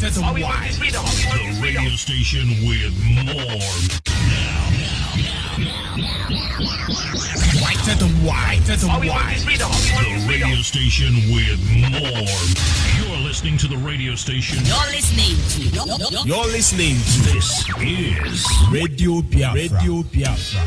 The radio station with more. The radio station with more. You're listening to the radio station. You're listening to. This is Radio Biafra. Radio Biafra.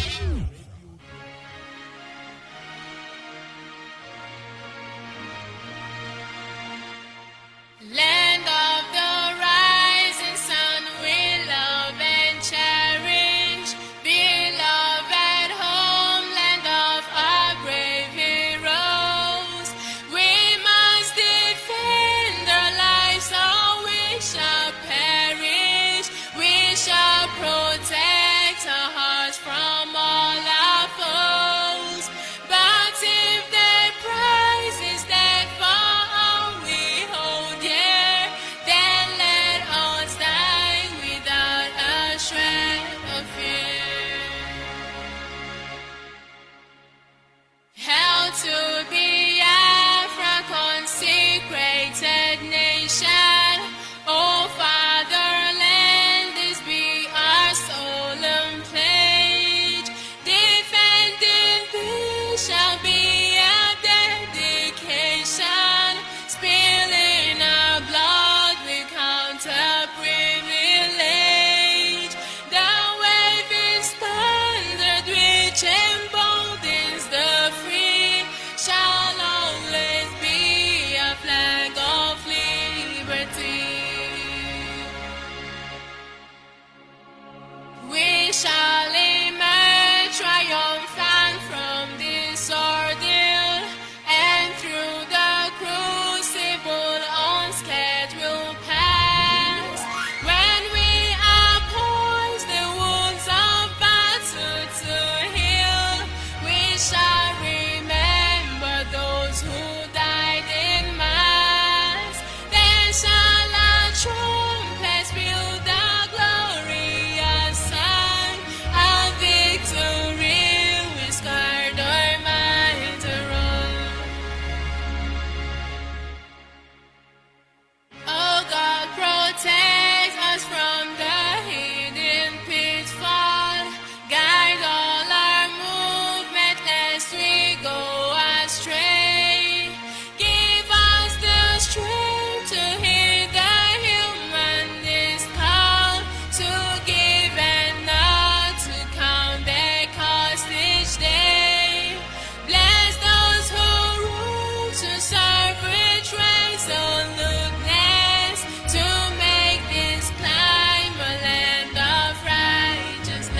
Land of the rising sun, we love and cherish. Beloved homeland of our brave heroes. We must defend our lives or we shall perish. We shall protect our hearts from all our foes. But if their prize is death for all we hold dear, then let us die without a shred of fear. Held to be Biafra, consecrated nation. O fatherland, this be our solemn pledge. Defending this shall be a dedication. Spilling our blood we count a privilege. The waving standard which emboldens the free shall always be a flag of liberty. We shall emerge triumphant from this ordeal, and through the crucible unscathed we'll pass. When we are poised the wounds of battle to heal, we shall remember those who died in mass. Then shall our trumpets build the glorious sun of victory. We scarred our minds around. Oh God, protect us from the hidden pitfall. Guide all our movement lest we go astray. Give us the strength to hear the humanist call, to give and not to count their cost each day. Bless those who rule to serve with resoluteness, to make this climb a land of righteousness.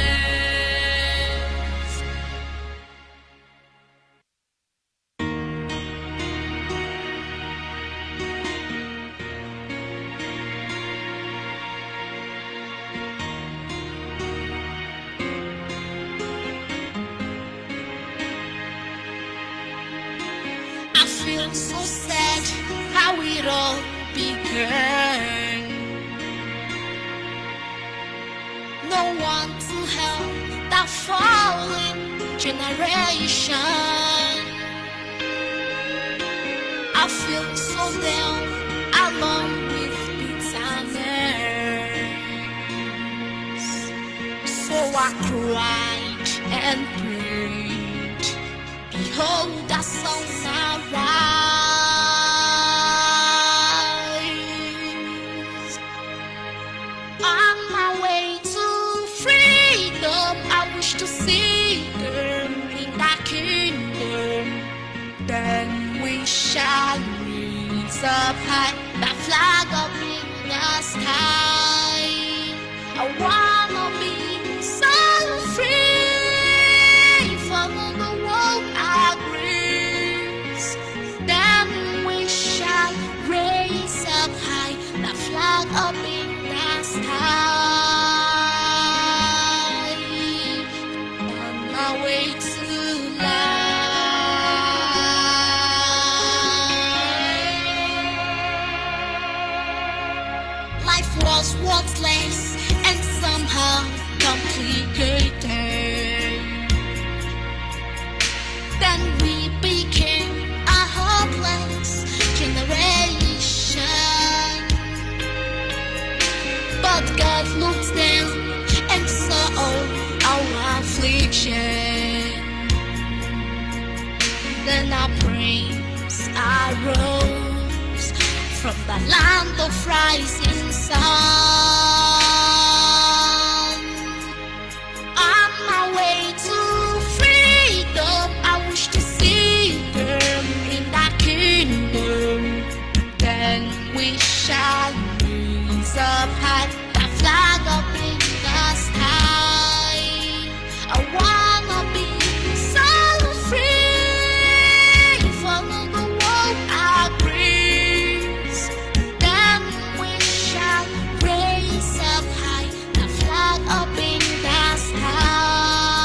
I feel so sad how it all began. No one to help that fallen generation. I feel so down along with bitterness. So I cried and prayed. Behold, the sun arise. On my way to freedom, I wish to see them in thy kingdom. Then we shall raise up high the flag up in the sky. I wanna be so free from the world agrees. Then we shall raise up high the flag up in the sky. On my way to life. Life was worthless and somehow complicated. Then we became a hopeless generation. and our praise arose from the land of rising sun. On my way to freedom, I wish to see them in that kingdom. Then we shall raise up high, the flag up in the sky. I wanna be so free, follow the world agrees. Then we shall raise up high, the flag up in the sky.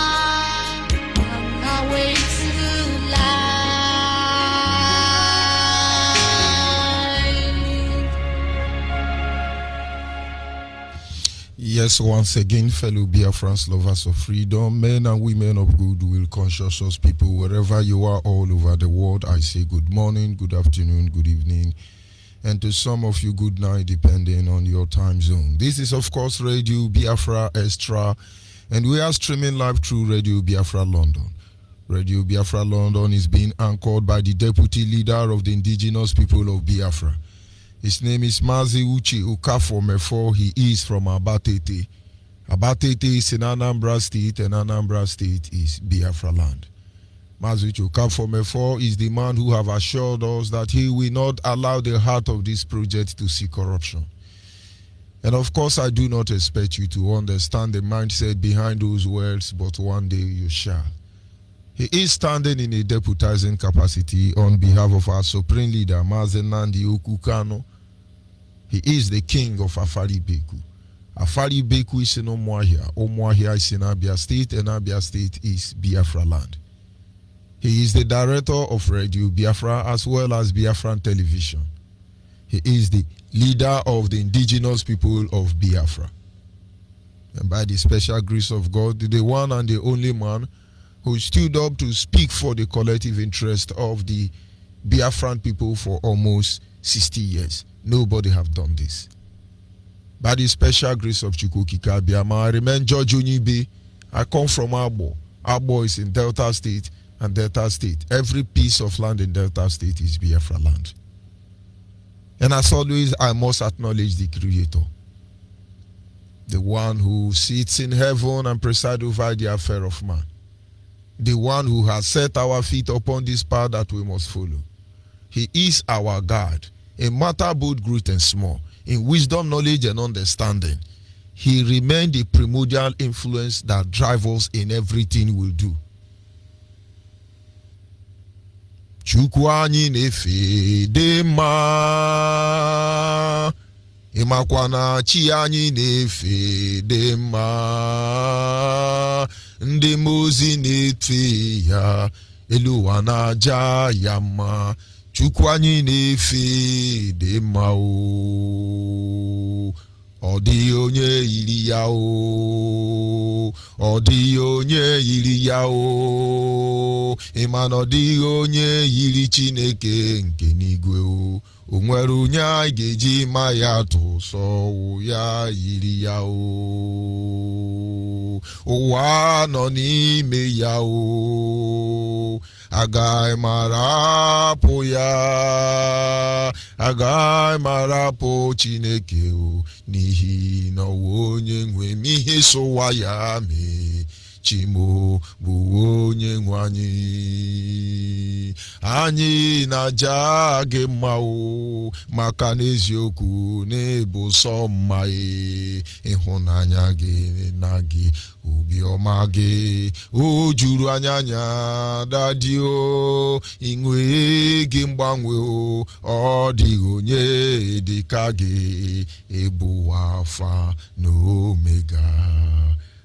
On our way to Yes, once again, fellow Biafrans, lovers of freedom, men and women of goodwill, conscious people, wherever you are all over the world, I say good morning, good afternoon, good evening, and to some of you, good night, depending on your time zone. This is, of course, Radio Biafra Extra, and we are streaming live through Radio Biafra London. Radio Biafra London is being anchored by the deputy leader of the indigenous people of Biafra. His name is Mazi Uche Ukafo. He is from Abatete. Abatete is in Anambra State, and Anambra State is Biafra land. Mazi Uche Ukafo is the man who have assured us that he will not allow the heart of this project to see corruption. And of course, I do not expect you to understand the mindset behind those words, but one day you shall. He is standing in a deputizing capacity on behalf of our supreme leader, Mazen Nandi Okukano. He is the king of Afari Beku. Afari Beku is in Omuahia. Omuahia is in Abia State, and Abia State is Biafra land. He is the director of Radio Biafra as well as Biafran Television. He is the leader of the indigenous people of Biafra. And by the special grace of God, the one and the only man who stood up to speak for the collective interest of the Biafran people for almost 60 years. Nobody have done this. By the special grace of Chukwukika Biama, I remain George Onyibe. I come from Abo. Abo is in Delta State, and Delta State, every piece of land in Delta State is Biafra land. And as always, I must acknowledge the Creator, the one who sits in heaven and presides over the affair of man, the one who has set our feet upon this path that we must follow. He is our God, in matter both great and small, in wisdom, knowledge, and understanding. He remains the primordial influence that drives us in everything we do. Chukwu anyị na-efe dị mma, ịmakwa na chi anyị na-efe dị mma, ndị mozi na-efe ya, elu ụwa na-aja ya mma. Chukwu anyị na-efe dị mma o, ọ dịghị onye yiri ya o, ọ dịghị onye yiri ya o, ịma na ọ dịghị onye yiri Chineke nke n'igwe o, o nwere onye anyị ga-eji ma ya atụ sọ ya yiri ya o, ụwa nọ n'ime ya o, agaghị m arapụ ya, agaghị m arapụ Chineke o, n'ihi na ọ bụ onye nwe m, ihe sụwa ya mee, Chimo bụ onye nwe anyị. Anyị na-aja gị mma o, maka n'eziokwu na-ebu sọ mma, ịhụnanya gị na gị, obiọma gị o juru anya dadi o, inwe gị mgbanwe o, ọ dịghị onye dịka gị, ebu Alfa na Omega.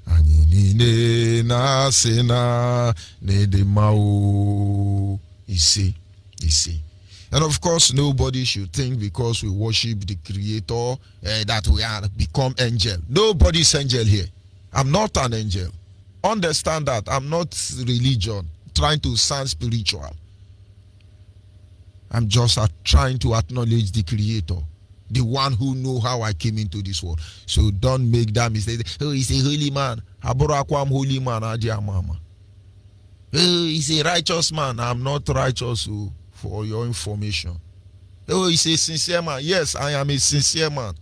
Anyị niile na-asị na n'ịdị mma o. You see. And of course, nobody should think because we worship the Creator that we are become angel. Nobody's angel here. I'm not an angel. Understand that. I'm not religion, trying to sound spiritual. I'm just trying to acknowledge the Creator, the one who know how I came into this world. So don't make that mistake. Oh, he's a holy man. Abraham holy man, Adia Mama. Oh, he's a righteous man. I'm not righteous, for your information. Oh, he's a sincere man. Yes, I am a sincere man.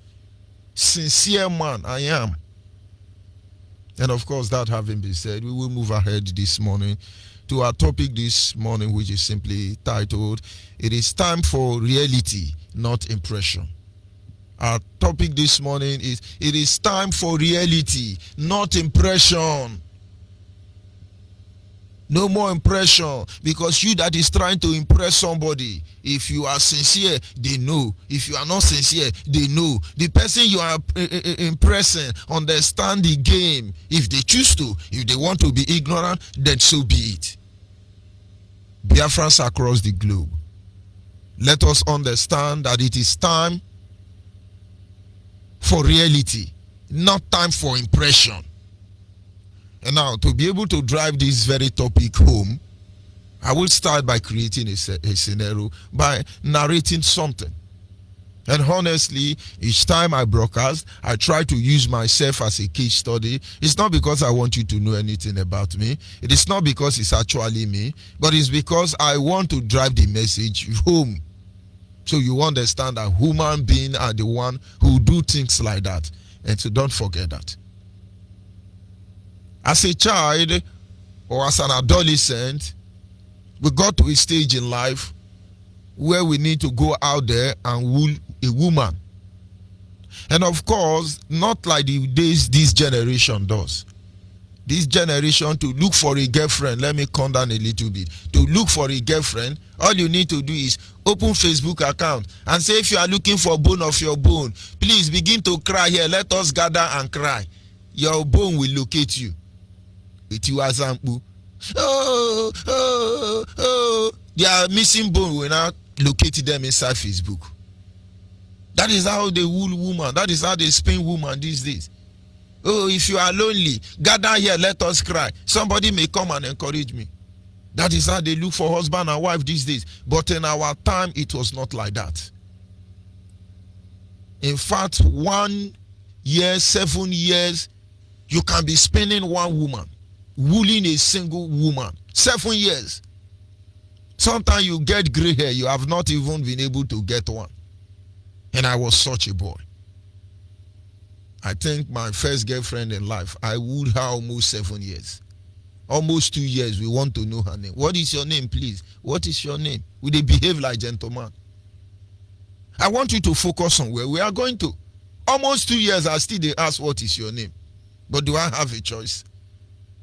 Sincere man, I am. And of course, that having been said, we will move ahead this morning to our topic this morning, which is simply titled, It is Time for Reality, Not Impression. Our topic this morning is, It is time for reality, not impression. No more impression, because you that is trying to impress somebody, if you are sincere, they know. If you are not sincere, they know. The person you are impressing understand the game. If they choose to, if they want to be ignorant, then so be it. Biafrans across the globe, let us understand that it is time for reality, not time for impression. And now, to be able to drive this very topic home, I will start by creating a scenario, by narrating something. And honestly, each time I broadcast, I try to use myself as a case study. It's not because I want you to know anything about me. It is not because it's actually me, but it's because I want to drive the message home. So you understand that human beings are the one who do things like that. And so don't forget that. As a child or as an adolescent, we got to a stage in life where we need to go out there and woo a woman. And of course, not like the days this generation does. This generation, to look for a girlfriend, let me calm down a little bit. To look for a girlfriend, all you need to do is open Facebook account and say, if you are looking for bone of your bone, please begin to cry here. Let us gather and cry. Your bone will locate you. With you as ampu. They are missing bone. We now locate them inside Facebook. That is how they wool woman. That is how they spin woman these days. Oh, if you are lonely, gather here, let us cry. Somebody may come and encourage me. That is how they look for husband and wife these days. But in our time, it was not like that. In fact, 1 year, 7 years, you can be spinning one woman, wooling a single woman. 7 years. Sometimes you get gray hair, you have not even been able to get one. And I was such a boy. I think my first girlfriend in life, I wooed her almost 7 years. Almost 2 years, we want to know her name. What is your name, please? What is your name? Will they behave like gentlemen? I want you to focus on where we are going to. Almost 2 years, I still they ask, what is your name? But do I have a choice?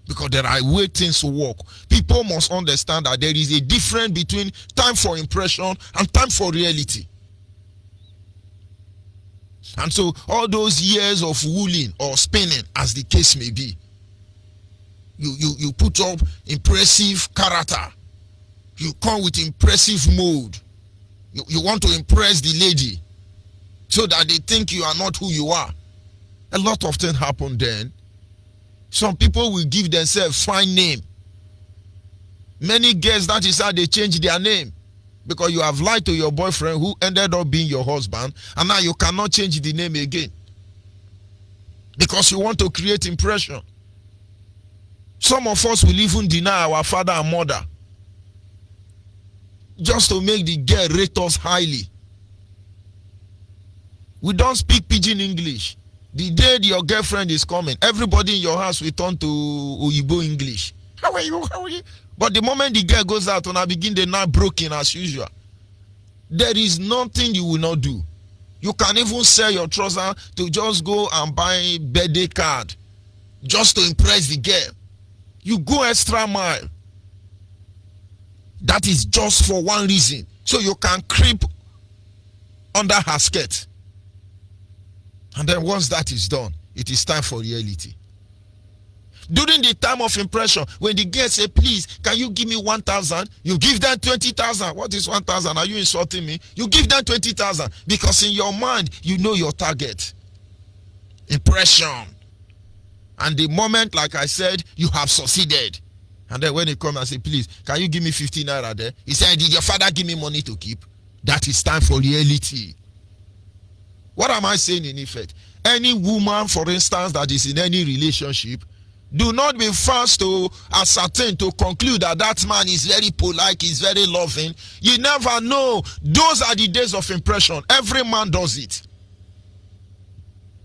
Because there are ways things work. People must understand that there is a difference between time for impression and time for reality. And so all those years of wooling or spinning, as the case may be, you put up impressive character. You come with impressive mode. You want to impress the lady so that they think you are not who you are. A lot of things happen then. Some people will give themselves fine name. Many girls, that is how they change their name. Because you have lied to your boyfriend who ended up being your husband, and now you cannot change the name again. Because you want to create impression. Some of us will even deny our father and mother just to make the girl rate us highly. We don't speak pidgin English. The day your girlfriend is coming, everybody in your house will turn to Onyibe English. How are you? How are you? But the moment the girl goes out, when I begin, they're not broken as usual. There is nothing you will not do. You can even sell your trouser to just go and buy birthday card just to impress the girl. You go extra mile. That is just for one reason. So you can creep under her skirt. And then once that is done, it is time for reality. During the time of impression, when the girl say, please, can you give me 1,000? You give them 20,000. What is 1,000? Are you insulting me? You give them 20,000 because in your mind, you know your target. Impression. And the moment, like I said, you have succeeded. And then when he come and say, please, can you give me 15 naira there? He said, did your father give me money to keep? That is time for reality. What am I saying in effect? Any woman, for instance, that is in any relationship, Do not be fast to ascertain, to conclude that that man is very polite, is very loving. You never know. Those are the days of impression. Every man does it.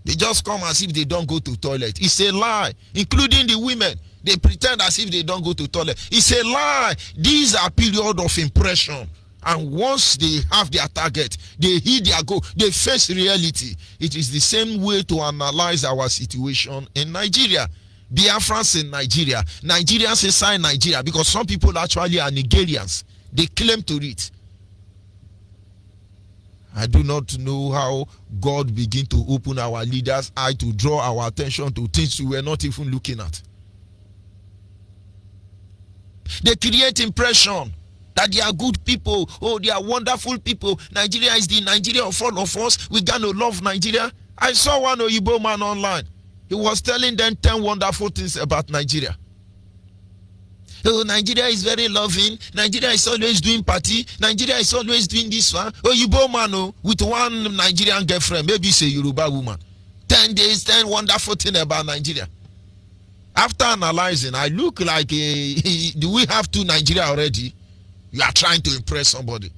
They just come as if they don't go to toilet. It's a lie, including the women. They pretend as if they don't go to toilet. It's a lie. These are periods of impression. And once they have their target, they hit their goal, they face reality. It is the same way to analyze our situation in Nigeria. Biafrans in Nigeria, Nigerians inside Nigeria, because some people actually are Nigerians. They claim to it. I do not know how God begin to open our leaders' eye to draw our attention to things we were not even looking at. They create impression that they are good people. Oh, they are wonderful people. Nigeria is the Nigeria of all of us. We gonna love Nigeria. I saw one Onyibe man online. He was telling them 10 wonderful things about Nigeria. Oh, Nigeria is very loving. Nigeria is always doing party. Nigeria is always doing this one. Onyibe man with one Nigerian girlfriend, maybe it's a Yoruba woman. 10 days, 10 wonderful things about Nigeria. After analyzing, I look like do we have 2 Nigeria already? You are trying to impress somebody.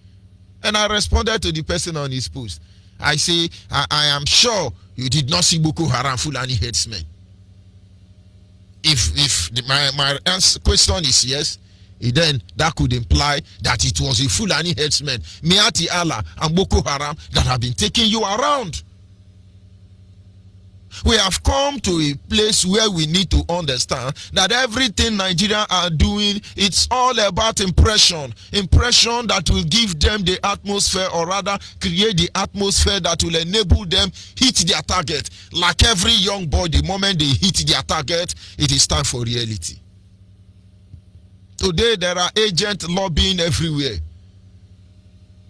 And I responded to the person on his post. I say, I am sure you did not see Boko Haram Fulani headsmen. If my question is yes, then that could imply that it was a Fulani headsman, Miati Allah and Boko Haram that have been taking you around. We have come to a place where we need to understand that everything Nigeria are doing, it's all about impression. Impression that will give them the atmosphere, or rather create the atmosphere that will enable them hit their target. Like every young boy, the moment they hit their target, it is time for reality. Today there are agents lobbying everywhere,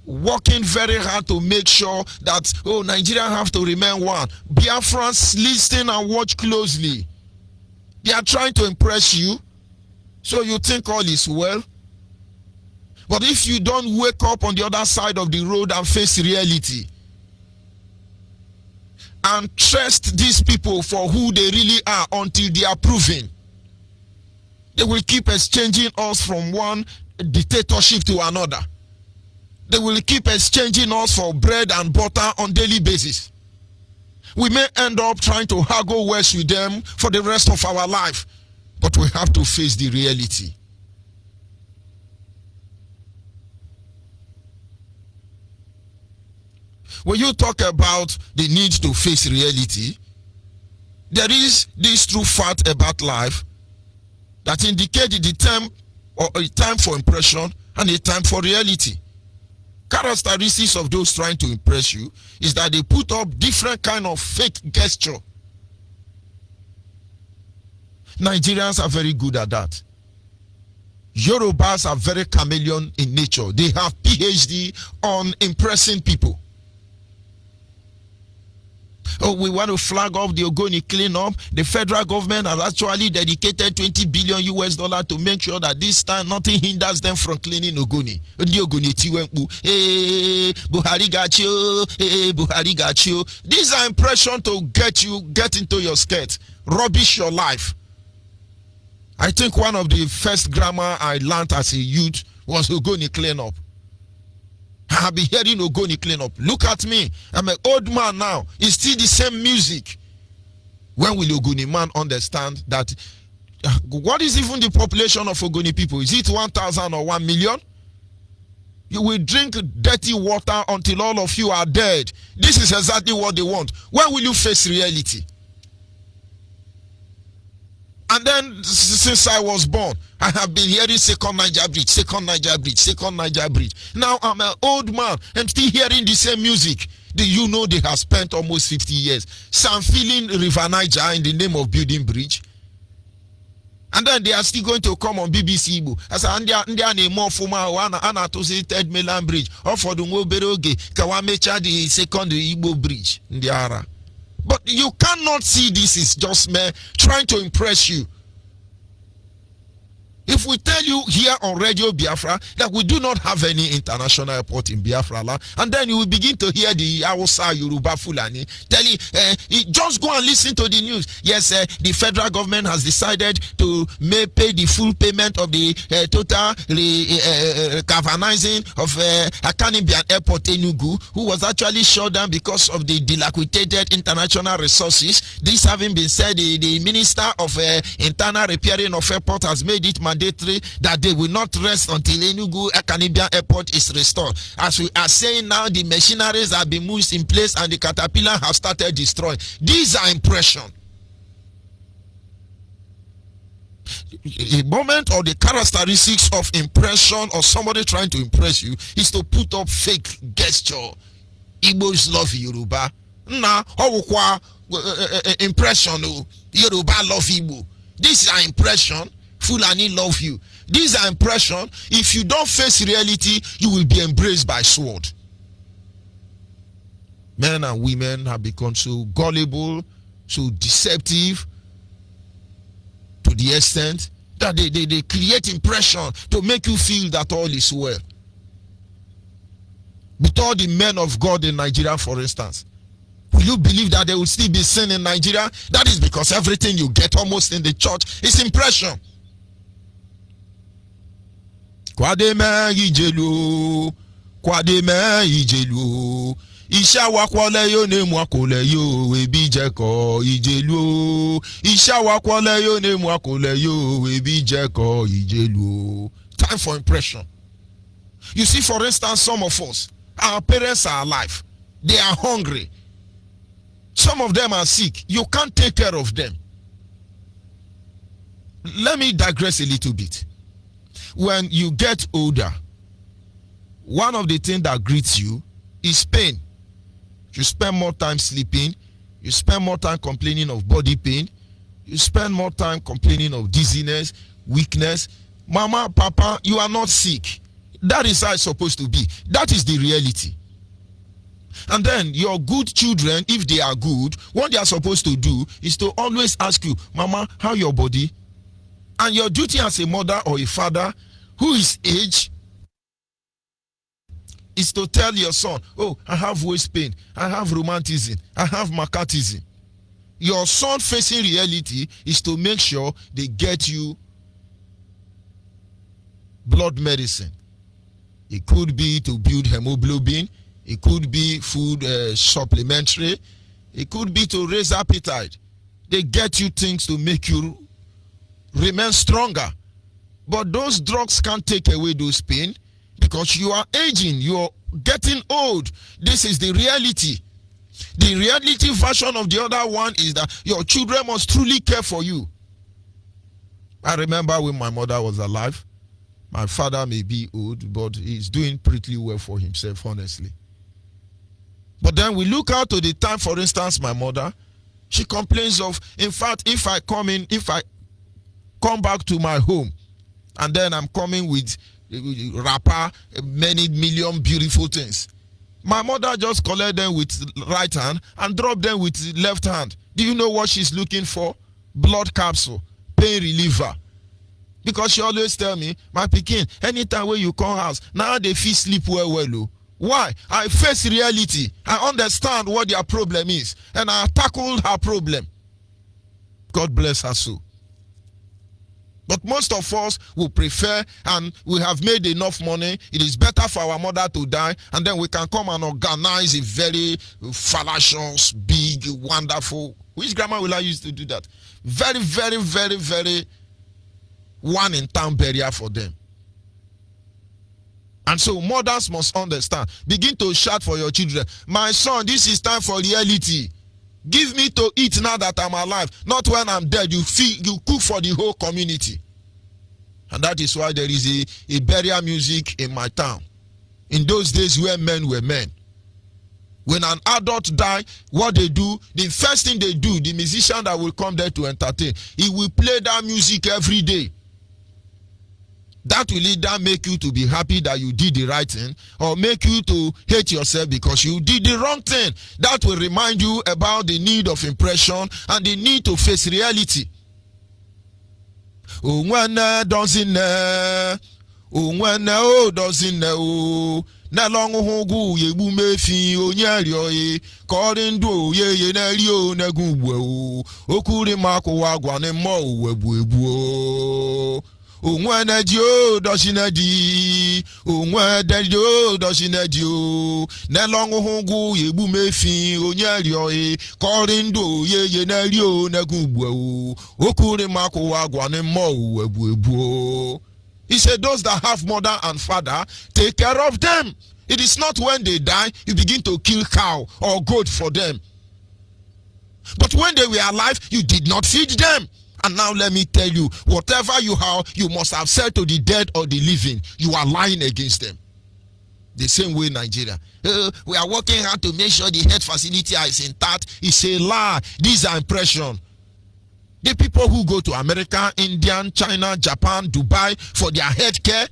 working very hard to make sure that, oh, Nigeria have to remain one. Biafrans, listen and watch closely. They are trying to impress you, so you think all is well. But if you don't wake up on the other side of the road and face reality, and trust these people for who they really are until they are proven, they will keep exchanging us from one dictatorship to another. They will keep exchanging us for bread and butter on daily basis. We may end up trying to haggle words with them for the rest of our life, but we have to face the reality. When you talk about the need to face reality, there is this true fact about life that indicates the time, or a time for impression and a time for reality. Characteristics of those trying to impress you is that they put up different kind of fake gesture. Nigerians are very good at that. Yorubas are very chameleon in nature. They have PhD on impressing people. Oh, we want to flag off the Ogoni cleanup. The federal government has actually dedicated $20 billion to make sure that this time nothing hinders them from cleaning Ogoni. Buhari got you. Buhari got you. These are impressions to get into your skirt, rubbish your life. I think one of the first grammar I learned as a youth was Ogoni cleanup. I have been hearing Ogoni cleanup. Look at me. I'm an old man now. It's still the same music. When will Ogoni man understand that? What is even the population of Ogoni people? Is it 1,000 or 1 million? You will drink dirty water until all of you are dead. This is exactly what they want. When will you face reality? And then, since I was born, I have been hearing second Niger Bridge, second Niger Bridge, second Niger Bridge. Now I'm an old man. I'm still hearing the same music. Do you know they have spent almost 50 years filling River Niger in the name of building bridge? And then they are still going to come on BBC Igbo. As India name more for my to say third mainland bridge. Or for the Ngoberoge, Kawamecha the second Igbo bridge. Ndiara. But you cannot see this is just me trying to impress you. If we tell you here on Radio Biafra that we do not have any international airport in Biafra land, and then you will begin to hear the Hausa, Yoruba, Fulani telling, just go and listen to the news. Yes, the federal government has decided to pay the full payment of the total galvanizing of Akanimbian Airport Enugu, who was actually shut down because of the dilapidated international resources. This having been said, the Minister of Internal Repairing of Airport has made it mandatory that they will not rest until Enugu Akanimbian Airport is restored. As we are saying now, the machineries have been moved in place and the caterpillar have started destroying. These are impressions. The moment or the characteristics of impression or somebody trying to impress you is to put up fake gesture. Igbos love Yoruba. Nah, impression. Yoruba love Igbo. These are impression. Fulani love you. These are impression. If you don't face reality, you will be embraced by sword. Men and women have become so gullible, so deceptive, to the extent that they create impression to make you feel that all is well. With all the men of God in Nigeria, for instance, will you believe that there will still be sin in Nigeria? That is because everything you get almost in the church is impression. Kwademe ijelu, kwademe ijelu. Isha wakwole yo ne mwakole yo ebijeko ijelu. Isha wakwole yo ne mwakole yo ebijeko ijelu. Time for impression. You see, for instance, some of us, our parents are alive. They are hungry. Some of them are sick. You can't take care of them. Let me digress a little bit. When you get older, one of the things that greets you is pain. You spend more time sleeping. You spend more time complaining of body pain. You spend more time complaining of dizziness, weakness. Mama, Papa, you are not sick. That is how it's supposed to be. That is the reality. And then your good children, if they are good, what they are supposed to do is to always ask you, Mama, how your body? And your duty as a mother or a father who is aged is to tell your son, oh, I have waist pain, I have rheumatism, I have maccatism. Your son facing reality is to make sure they get you blood medicine. It could be to build hemoglobin. It could be food supplementary. It could be to raise appetite. They get you things to make you remain stronger. But those drugs can't take away those pain because you are aging. You are getting old. This is the reality. The reality version of the other one is that your children must truly care for you. I remember when my mother was alive. My father may be old, but he's doing pretty well for himself, honestly. But then we look out to the time, for instance, my mother, she complains of, in fact, if I come back to my home, and then I'm coming with wrapper, many million beautiful things. My mother just collect them with right hand and drop them with left hand. Do you know what she's looking for? Blood capsule, pain reliever. Because she always tell me, my pikin, anytime when you come house, now they feel sleep well. Why? I face reality. I understand what their problem is. And I tackled her problem. God bless her soul. But most of us will prefer, and we have made enough money. It is better for our mother to die, and then we can come and organize a very fallacious, big, wonderful. Which grandma will I use to do that? Very, very, very, very one in town burial for them. And so mothers must understand. Begin to shout for your children. My son, this is time for reality. Give me to eat now that I'm alive. Not when I'm dead. You cook for the whole community. And that is why there is a burial music in my town. In those days where men were men. When an adult die, what they do, the first thing they do, the musician that will come there to entertain, he will play that music every day. That will either make you to be happy that you did the right thing, or make you to hate yourself because you did the wrong thing. That will remind you about the need of impression and the need to face reality. Unwana doesn't Unwana o doesn't know. Na long hogu ye bumefi onyario ye calling do ye na rio na gubwo okuri mako wagwa ne mo webu onwana dio dosina di onwa dadio dosina dio na long hogu ye bumefi onyario ye calling do ye na rio na gubwo okuri mako wagwa ne mo webu. He said, those that have mother and father, take care of them. It is not when they die, you begin to kill cow or goat for them. But when they were alive, you did not feed them. And now let me tell you, whatever you have, you must have said to the dead or the living, you are lying against them. The same way Nigeria. We are working hard to make sure the health facility is intact. It's a lie. These are impressions. The people who go to America, India, China, Japan, Dubai for their health care,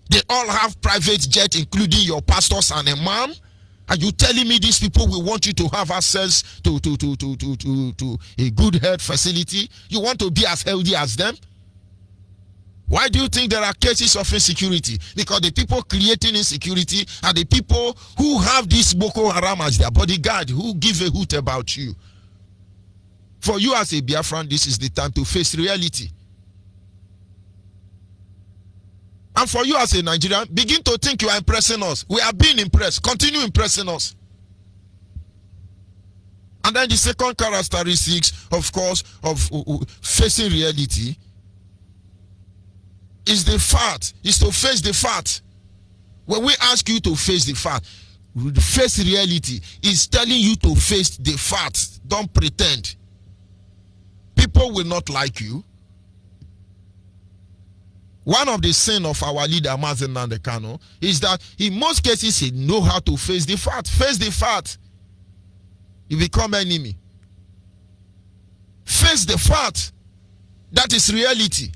they all have private jets, including your pastors and imam. And you telling me these people will want you to have access to a good health facility? You want to be as healthy as them? Why do you think there are cases of insecurity? Because the people creating insecurity are the people who have this Boko Haram as their bodyguard, who give a hoot about you. For you as a Biafran, this is the time to face reality. And for you as a Nigerian, begin to think you are impressing us. We are being impressed. Continue impressing us. And then the second characteristic, of course, of facing reality is the fact, is to face the fact. When we ask you to face the fact, face reality is telling you to face the fact. Don't pretend. People will not like you. One of the sins of our leader, Mazen Nandekano, is that in most cases he know how to face the fact. Face the fact. You become enemy. Face the fact. That is reality.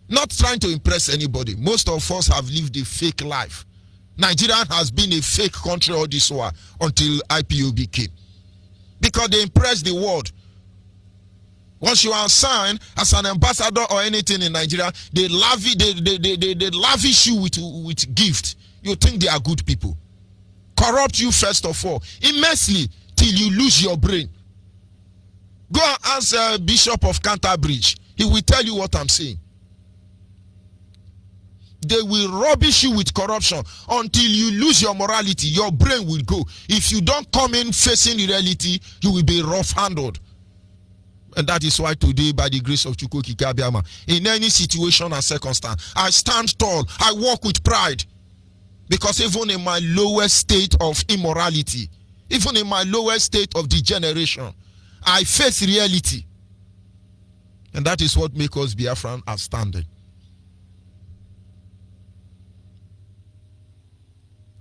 Not trying to impress anybody. Most of us have lived a fake life. Nigeria has been a fake country all this while until IPOB came. Because they impressed the world. Once you are assigned as an ambassador or anything in Nigeria, they lavish you with gift. You think they are good people. Corrupt you first of all, immensely, till you lose your brain. Go and ask Bishop of Canterbury. He will tell you what I'm saying. They will rubbish you with corruption until you lose your morality. Your brain will go. If you don't come in facing reality, you will be rough-handled. And that is why today, by the grace of Chukwu Kikabiama, in any situation and circumstance, I stand tall. I walk with pride. Because even in my lowest state of immorality, even in my lowest state of degeneration, I face reality. And that is what makes us Biafran outstanding.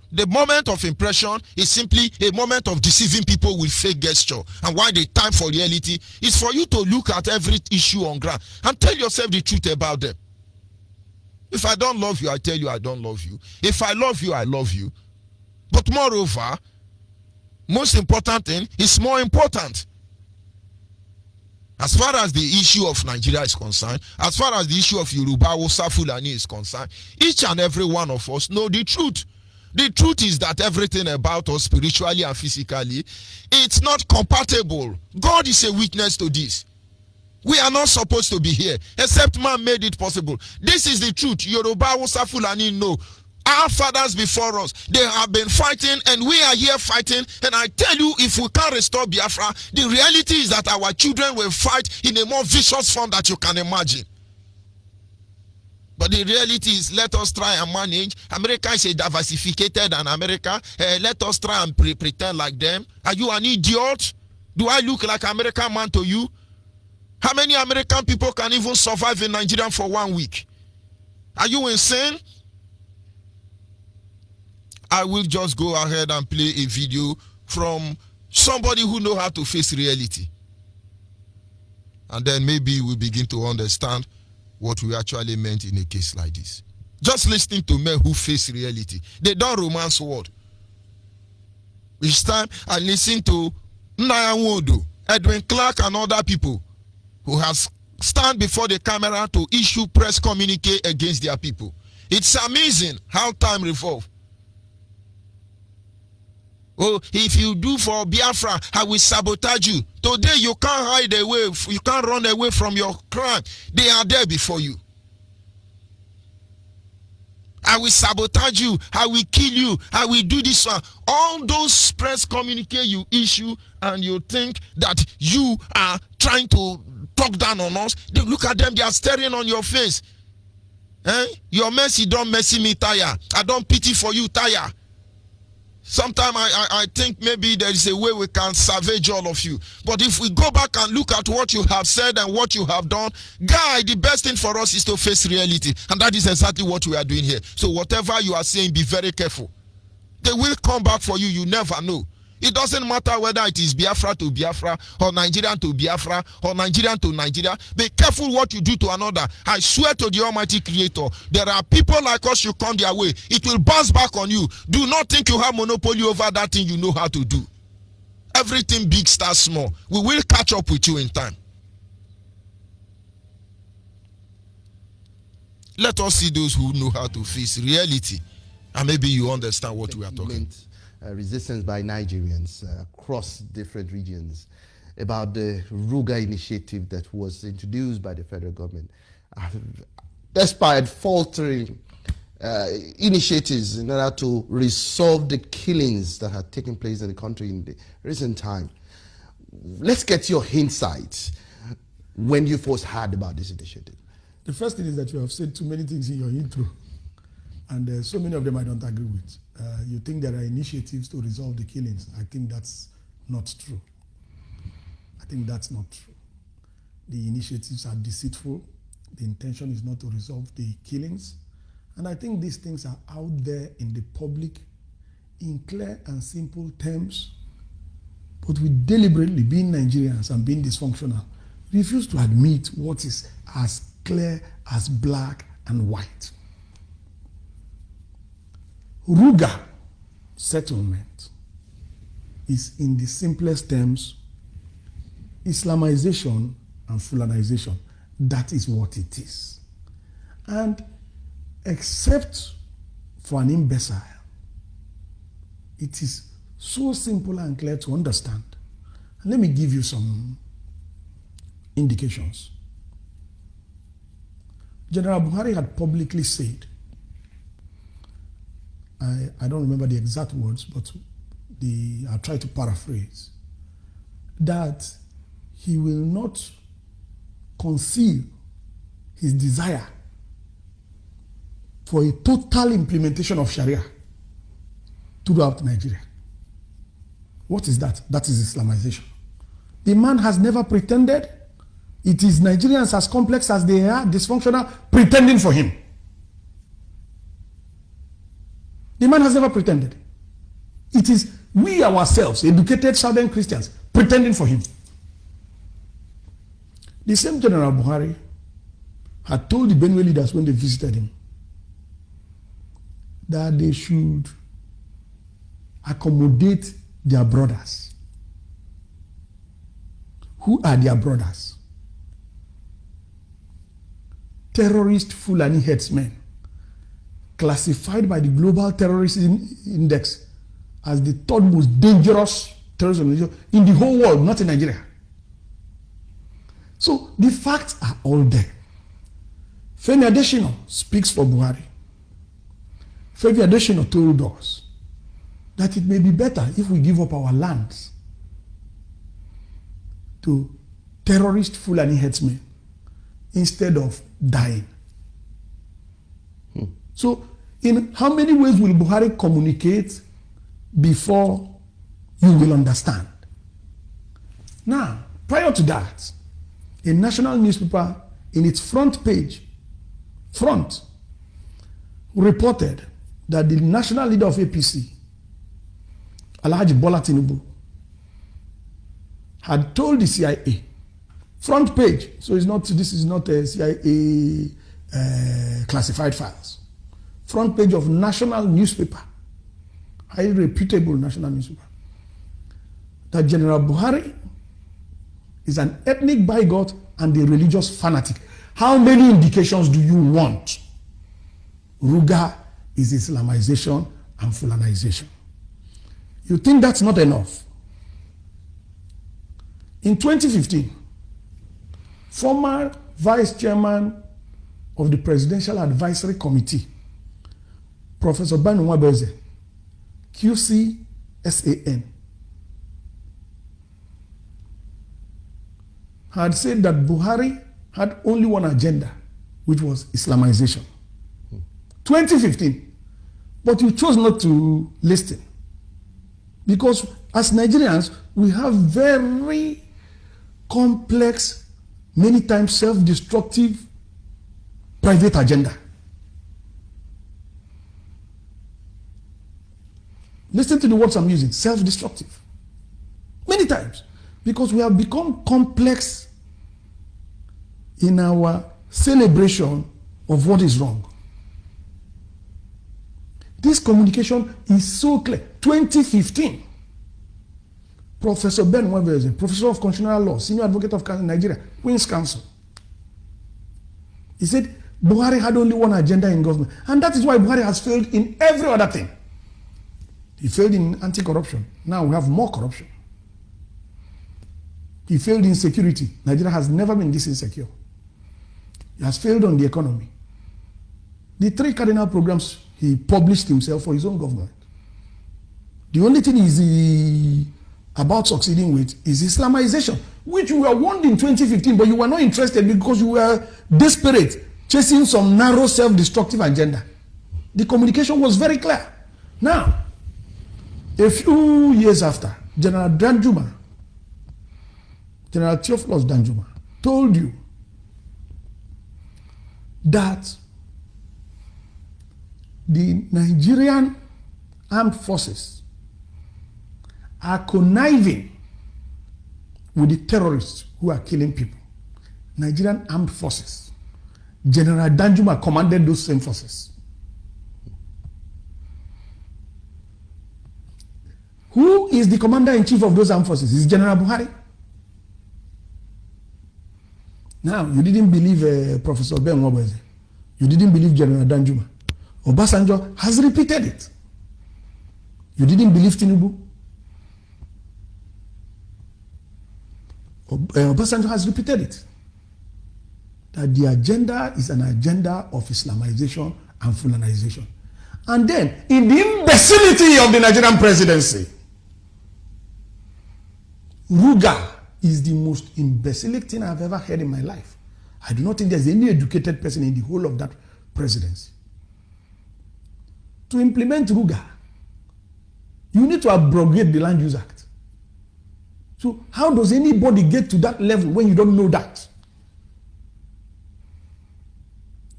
The moment of impression is simply a moment of deceiving people with fake gesture. And why the time for reality is for you to look at every issue on ground and tell yourself the truth about them. If I don't love you, I tell you I don't love you. If I love you, I love you. But moreover, most important thing is more important. As far as the issue of Nigeria is concerned, as far as the issue of Yoruba, Hausa, Fulani is concerned, each and every one of us know the truth. The truth is that everything about us spiritually and physically, it's not compatible. God is a witness to this. We are not supposed to be here, except man made it possible. This is the truth. Yoruba, Hausa, Fulani know. Our fathers before us, they have been fighting and we are here fighting. And I tell you, if we can't restore Biafra, the reality is that our children will fight in a more vicious form that you can imagine. But the reality is, let us try and manage. America is a diversified and America. Let us try and pretend like them. Are you an idiot? Do I look like an American man to you? How many American people can even survive in Nigeria for 1 week? Are you insane? I will just go ahead and play a video from somebody who knows how to face reality. And then maybe we'll begin to understand what we actually meant in a case like this. Just listening to men who face reality. They don't romance word. Each time I listen to Naya Wodo, Edwin Clark and other people who has stand before the camera to issue press communique against their people. It's amazing how time revolves. Oh, if you do for Biafra, I will sabotage you. Today you can't hide away, you can't run away from your crime. They are there before you. I will sabotage you, I will kill you, I will do this one. All those press communique you issue, and you think that you are trying to talk down on us. They look at them, they are staring on your face. Your mercy don't mercy me, tire. I don't pity for you, tire. Sometimes I think maybe there is a way we can salvage all of you. But if we go back and look at what you have said and what you have done, guy, the best thing for us is to face reality. And that is exactly what we are doing here. So whatever you are saying, be very careful. They will come back for you. You never know. It doesn't matter whether it is Biafra to Biafra, or Nigerian to Biafra, or Nigerian to Nigeria. Be careful what you do to another. I swear to the Almighty Creator, there are people like us, you come their way, it will bounce back on you. Do not think you have monopoly over that thing you know how to do. Everything big starts small. We will catch up with you in time. Let us see those who know how to face reality, and maybe you understand what we are talking about. Resistance by Nigerians across different regions about the Ruga initiative that was introduced by the federal government. Despite faltering initiatives in order to resolve the killings that had taken place in the country in the recent time, let's get your insights when you first heard about this initiative. The first thing is that you have said too many things in your intro, and so many of them I don't agree with. You think there are initiatives to resolve the killings. I think that's not true. I think that's not true. The initiatives are deceitful. The intention is not to resolve the killings. And I think these things are out there in the public in clear and simple terms. But we deliberately, being Nigerians and being dysfunctional, refuse to admit what is as clear as black and white. Ruga settlement is, in the simplest terms, Islamization and Fulanization. That is what it is. And except for an imbecile, it is so simple and clear to understand. And let me give you some indications. General Buhari had publicly said, I don't remember the exact words, but I'll try to paraphrase, that he will not conceal his desire for a total implementation of Sharia throughout Nigeria. What is that? That is Islamization. The man has never pretended. It is Nigerians, as complex as they are, dysfunctional, pretending for him. The man has never pretended. It is we ourselves, educated Southern Christians, pretending for him. The same General Buhari had told the Benue leaders when they visited him that they should accommodate their brothers. Who are their brothers? Terrorist Fulani headsmen, classified by the Global Terrorism Index as the third most dangerous terrorist organization in the whole world, not in Nigeria. So the facts are all there. Femi Adesina speaks for Buhari. Femi Adesina told us that it may be better if we give up our lands to terrorist Fulani headsmen instead of dying. So, in how many ways will Buhari communicate before you will understand? Now, prior to that, a national newspaper in its front page, reported that the national leader of APC, Alhaji Bola Tinubu, had told the CIA, front page, so this is not a CIA classified files. Front page of national newspaper, highly reputable national newspaper, that General Buhari is an ethnic bigot and a religious fanatic. How many indications do you want? Ruga is Islamization and Fulanization. You think that's not enough? In 2015, former vice chairman of the Presidential Advisory Committee, Professor Onyibe, QCSAN, had said that Buhari had only one agenda, which was Islamization. 2015. But you chose not to listen. Because as Nigerians, we have very complex, many times self-destructive private agenda. Listen to the words I'm using, self-destructive. Many times. Because we have become complex in our celebration of what is wrong. This communication is so clear. 2015, Professor Ben Onyibe, Professor of Constitutional Law, Senior Advocate of Nigeria, Queen's Counsel, he said Buhari had only one agenda in government, and that is why Buhari has failed in every other thing. He failed in anti-corruption. Now we have more corruption. He failed in security. Nigeria has never been this insecure. He has failed on the economy. The 3 cardinal programs he published himself for his own government. The only thing is about succeeding with is Islamization, which you were warned in 2015, but you were not interested because you were desperate, chasing some narrow self-destructive agenda. The communication was very clear. Now, a few years after, General Theophilus Danjuma told you that the Nigerian armed forces are conniving with the terrorists who are killing people. Nigerian armed forces. General Danjuma commanded those same forces. Who is the commander-in-chief of those armed forces? It's General Buhari. Now, you didn't believe Professor Ben Onyibe. You didn't believe General Danjuma. Obasanjo has repeated it. You didn't believe Tinubu. Obasanjo has repeated it. That the agenda is an agenda of Islamization and Fulanization. And then, in the imbecility of the Nigerian presidency, Ruga is the most imbecilic thing I've ever heard in my life. I do not think there's any educated person in the whole of that presidency. To implement Ruga, you need to abrogate the Land Use Act. So how does anybody get to that level when you don't know that?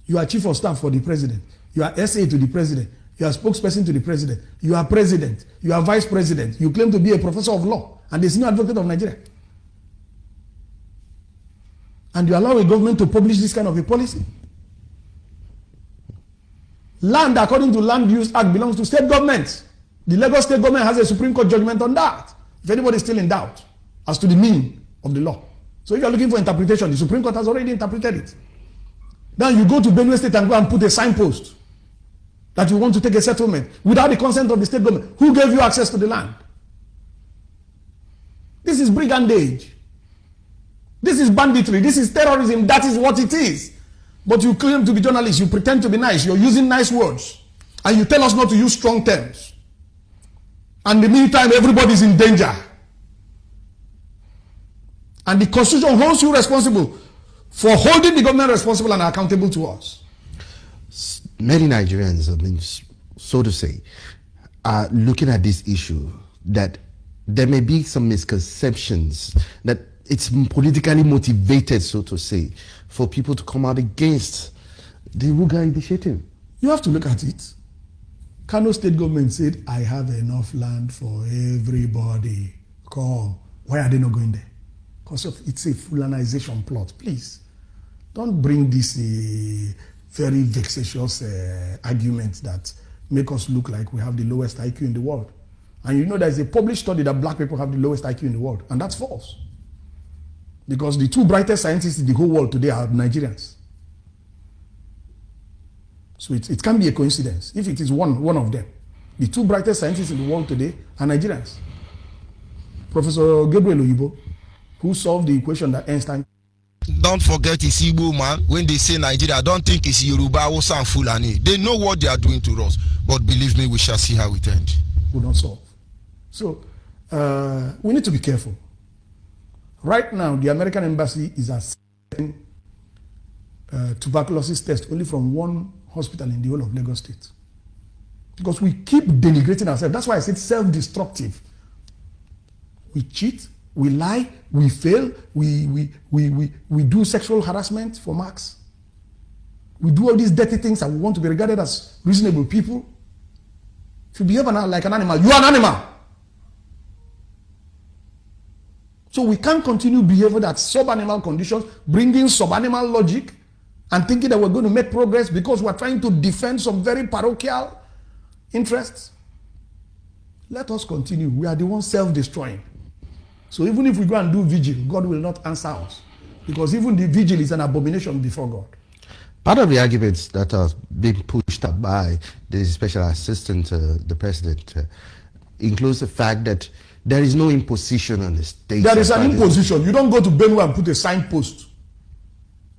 You are chief of staff for the president. You are SA to the president. You are spokesperson to the president. You are president. You are vice president. You claim to be a professor of law and the senior advocate of Nigeria. And you allow a government to publish this kind of a policy. Land, according to Land Use Act, belongs to state governments. The Lagos state government has a Supreme Court judgment on that. If anybody is still in doubt as to the meaning of the law. So if you are looking for interpretation, the Supreme Court has already interpreted it. Now you go to Benue State and go and put a signpost that you want to take a settlement without the consent of the state government. Who gave you access to the land? This is brigandage. This is banditry. This is terrorism. That is what it is. But you claim to be journalists. You pretend to be nice. You're using nice words. And you tell us not to use strong terms. And in the meantime, everybody's in danger. And the Constitution holds you responsible for holding the government responsible and accountable to us. Many Nigerians, I mean, so to say, are looking at this issue that there may be some misconceptions that it's politically motivated, so to say, for people to come out against the Ruga initiative. You have to look at it. Kano state government said, I have enough land for everybody. Come. Why are they not going there? Because it's a Fulanization plot. Please, don't bring this very vexatious argument that make us look like we have the lowest IQ in the world. And you know there's a published study that black people have the lowest IQ in the world. And that's false. Because the two brightest scientists in the whole world today are Nigerians. So it can be a coincidence. If it is one of them, the two brightest scientists in the world today are Nigerians. Professor Gabriel Oyibo, who solved the equation that Einstein. Don't forget it's Igbo, man. When they say Nigeria, don't think it's Yoruba, Hausa, and Fulani. They know what they are doing to us. But believe me, we shall see how it ends. We don't solve. So we need to be careful. Right now, the American embassy is accepting tuberculosis test only from one hospital in the whole of Lagos State. Because we keep denigrating ourselves. That's why I said self-destructive. We cheat, we lie, we fail, we do sexual harassment for marks. We do all these dirty things and we want to be regarded as reasonable people. If you behave like an animal, you are an animal. So we can't continue behaving at sub-animal conditions, bringing sub-animal logic and thinking that we're going to make progress because we're trying to defend some very parochial interests. Let us continue. We are the ones self-destroying. So even if we go and do vigil, God will not answer us. Because even the vigil is an abomination before God. Part of the arguments that are being pushed up by the special assistant to the president includes the fact that there is no imposition on the state. There is an imposition. You don't go to Benue and put a signpost.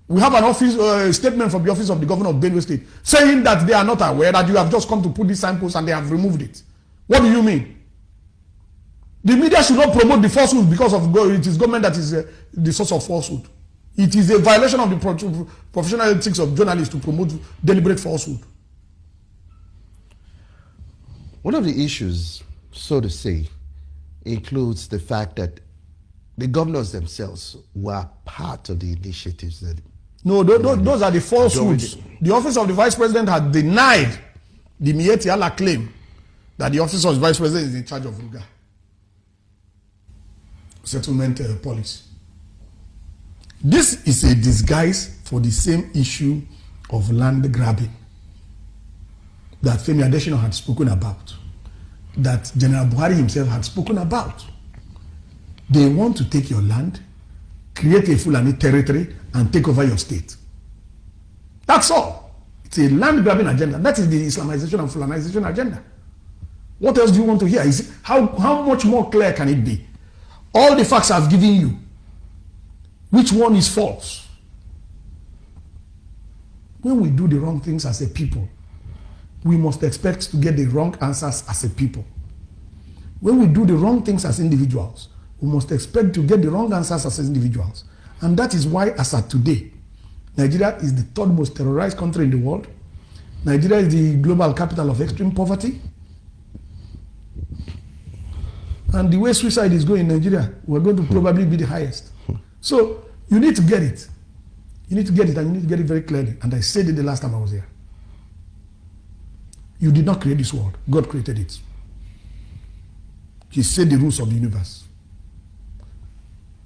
We have an office statement from the office of the governor of Benue State saying that they are not aware that you have just come to put this signpost and they have removed it. What do you mean? The media should not promote the falsehood because of it is government that is the source of falsehood. It is a violation of the professional ethics of journalists to promote deliberate falsehood. One of the issues, so to say, includes the fact that the governors themselves were part of the initiatives that... No, those are the falsehoods. The office of the vice president had denied the Mieti Allah claim that the office of the vice president is in charge of Ruga settlement policy. This is a disguise for the same issue of land grabbing that Femi Adesina had spoken about, that General Buhari himself had spoken about. They want to take your land, create a Fulani territory, and take over your state. That's all. It's a land grabbing agenda. That is the Islamization and Fulanization agenda. What else do you want to hear? How much more clear can it be? All the facts I've given you, which one is false? When we do the wrong things as a people, we must expect to get the wrong answers as a people. When we do the wrong things as individuals, we must expect to get the wrong answers as individuals. And that is why, as of today, Nigeria is the third most terrorized country in the world. Nigeria is the global capital of extreme poverty. And the way suicide is going in Nigeria, we're going to probably be the highest. So you need to get it. You need to get it, and you need to get it very clearly. And I said it the last time I was here. You did not create this world. God created it. He set the rules of the universe.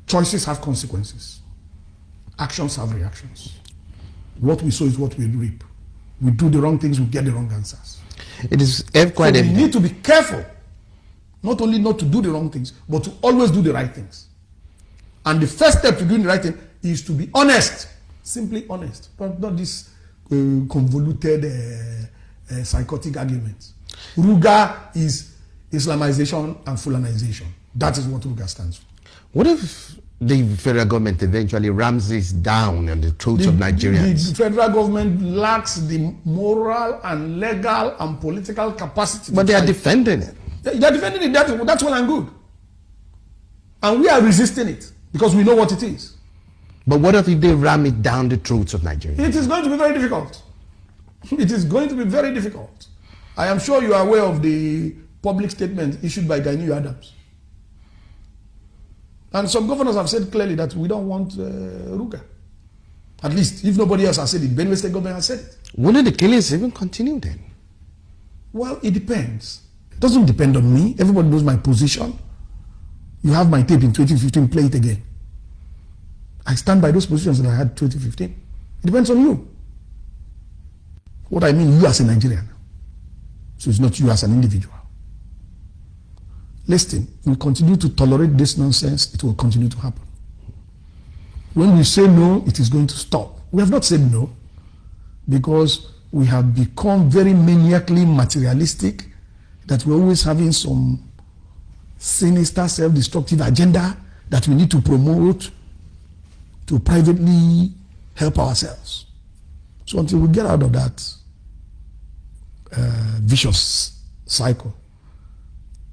Choices have consequences. Actions have reactions. What we sow is what we reap. We do the wrong things, we get the wrong answers. It is quite so we need to be careful. Not only not to do the wrong things, but to always do the right things. And the first step to doing the right thing is to be honest. Simply honest. But not this convoluted, psychotic arguments. Ruga is Islamization and Fulanization. That is what Ruga stands for. What if the federal government eventually rams this down on the throats of Nigerians? The federal government lacks the moral and legal and political capacity. But they are defending it. They are defending it. That's well and good. And we are resisting it because we know what it is. But what if they ram it down the throats of Nigerians? It is going to be very difficult. It is going to be very difficult. I am sure you are aware of the public statement issued by Gani Adams. And some governors have said clearly that we don't want Ruga. At least, if nobody else has said it, Benue State government has said it. Wouldn't the killings even continue then? Well, it depends. It doesn't depend on me. Everybody knows my position. You have my tape in 2015, play it again. I stand by those positions that I had in 2015. It depends on you. What I mean, you as a Nigerian. So it's not you as an individual. Listen, we continue to tolerate this nonsense, it will continue to happen. When we say no, it is going to stop. We have not said no because we have become very maniacally materialistic, that we're always having some sinister, self-destructive agenda that we need to promote to privately help ourselves. So until we get out of that vicious cycle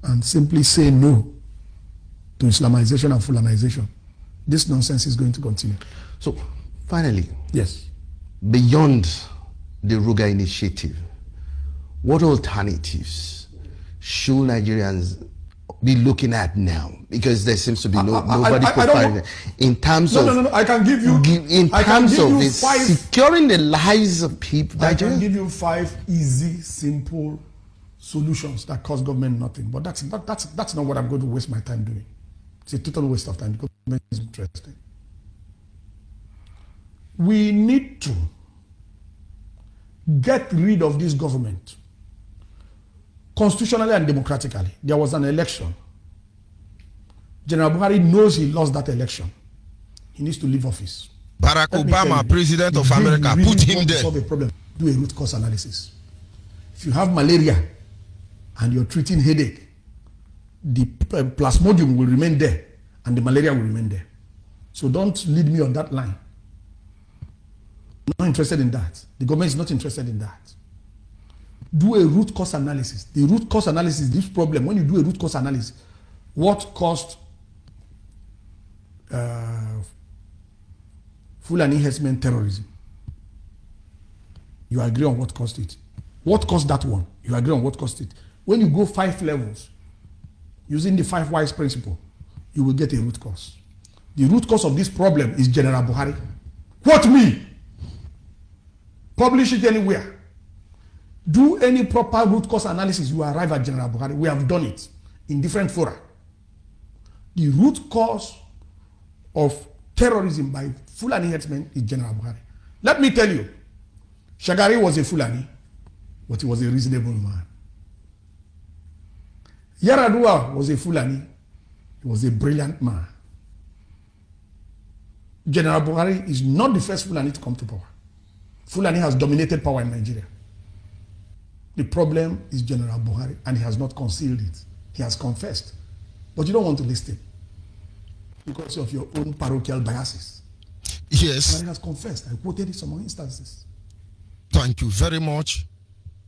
and simply say no to Islamization and Fulanization, this nonsense is going to continue. So, finally, Yes. beyond the Ruga initiative, what alternatives should Nigerians be looking at now? Because there seems to be nobody providing in terms of. No. I can give you. In I can terms give of you securing the lives of people. I can Nigerians. give you 5 easy, simple solutions that cost government nothing. But that's not what I'm going to waste my time doing. It's a total waste of time because government is interesting. We need to get rid of this government constitutionally and democratically. There was an election. General Buhari knows he lost that election. He needs to leave office. Barack Let me tell Obama, you, president of if you America, really put him want to there. solve a problem, do a root cause analysis. If you have malaria and you're treating headache, the plasmodium will remain there and the malaria will remain there. So don't lead me on that line. I'm not interested in that. The government is not interested in that. Do a root cause analysis. The root cause analysis, this problem, when you do a root cause analysis, what caused Fulani herdsmen terrorism? You agree on what caused it. What caused that one? You agree on what caused it. When you go 5 levels, using the 5 whys principle, you will get a root cause. The root cause of this problem is General Buhari. Quote me. Publish it anywhere. Do any proper root cause analysis, you arrive at General Buhari. We have done it in different fora. The root cause of terrorism by Fulani herdsmen is General Buhari. Let me tell you, Shagari was a Fulani, but he was a reasonable man. Yaradua was a Fulani, he was a brilliant man. General Buhari is not the first Fulani to come to power. Fulani has dominated power in Nigeria. The problem is General Buhari, and he has not concealed it. He has confessed. But you don't want to listen because of your own parochial biases. Yes. Buhari has confessed. I quoted it some instances. Thank you very much.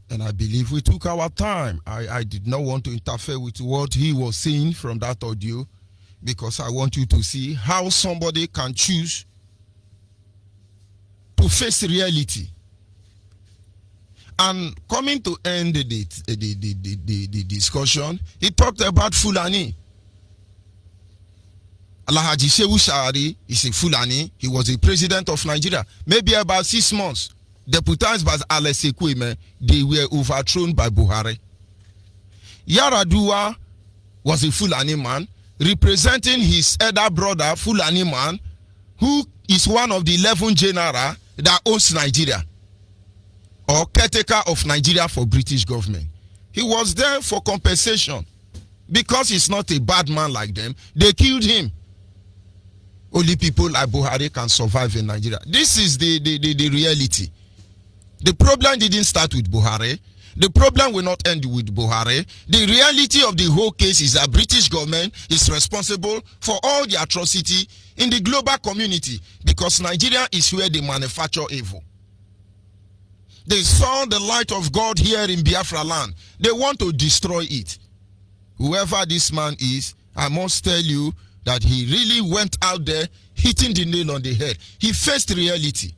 And I believe we took our time. I did not want to interfere with what he was saying from that audio because I want you to see how somebody can choose to face reality. And coming to end the discussion, he talked about Fulani. Alhaji Shehu Shari is a Fulani. He was the president of Nigeria. Maybe about 6 months. Deputized by Alex Ekweme, they were overthrown by Buhari. Yaradua was a Fulani man, representing his elder brother, Fulani man, who is one of the 11 generals that owns Nigeria, or caretaker of Nigeria for British government. He was there for compensation. Because he's not a bad man like them, they killed him. Only people like Buhari can survive in Nigeria. This is the reality. The problem didn't start with Buhari. The problem will not end with Buhari. The reality of the whole case is that British government is responsible for all the atrocity in the global community because Nigeria is where they manufacture evil. They saw the light of God here in Biafra land. They want to destroy it. Whoever this man is, I must tell you that he really went out there hitting the nail on the head. He faced reality,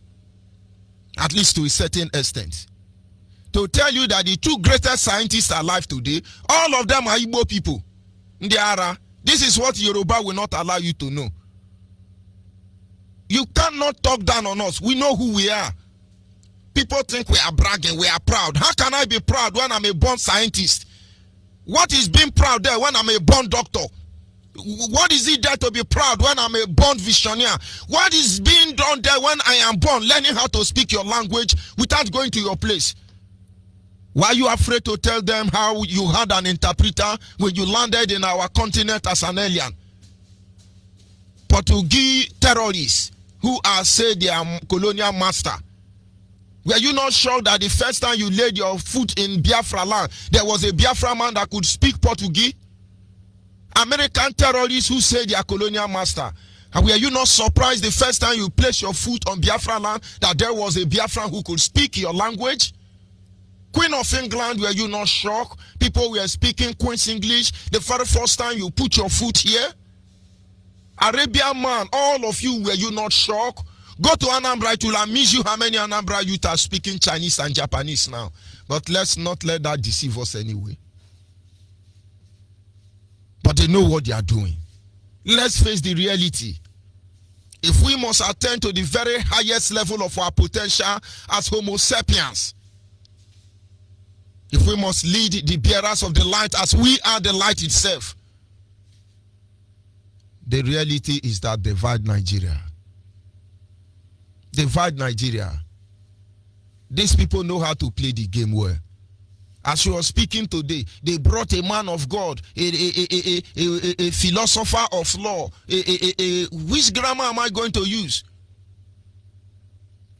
at least to a certain extent. To tell you that the 2 greatest scientists alive today, all of them are Igbo people. This is what Yoruba will not allow you to know. You cannot talk down on us. We know who we are. People think we are bragging, we are proud. How can I be proud when I'm a born scientist? What is being proud there when I'm a born doctor? What is it there to be proud when I'm a born visionary? What is being done there when I am born learning how to speak your language without going to your place? Why are you afraid to tell them how you had an interpreter when you landed in our continent as an alien? Portuguese terrorists who are, say, their colonial master? Were you not sure that the first time you laid your foot in Biafra land, there was a Biafra man that could speak Portuguese? American terrorists who say they are colonial master. And were you not surprised the first time you placed your foot on Biafra land that there was a Biafran who could speak your language? Queen of England, were you not shocked? People were speaking Queen's English the very first time you put your foot here. Arabian man, all of you, were you not shocked? Go to Anambra, it will amuse you how many Anambra youth are speaking Chinese and Japanese now. But let's not let that deceive us anyway. But they know what they are doing. Let's face the reality. If we must attain to the very highest level of our potential as Homo sapiens, if we must lead the bearers of the light as we are the light itself, the reality is that divide Nigeria. Divide Nigeria. These people know how to play the game well. As you were speaking today, they brought a man of God, a philosopher of law. Which grammar am I going to use?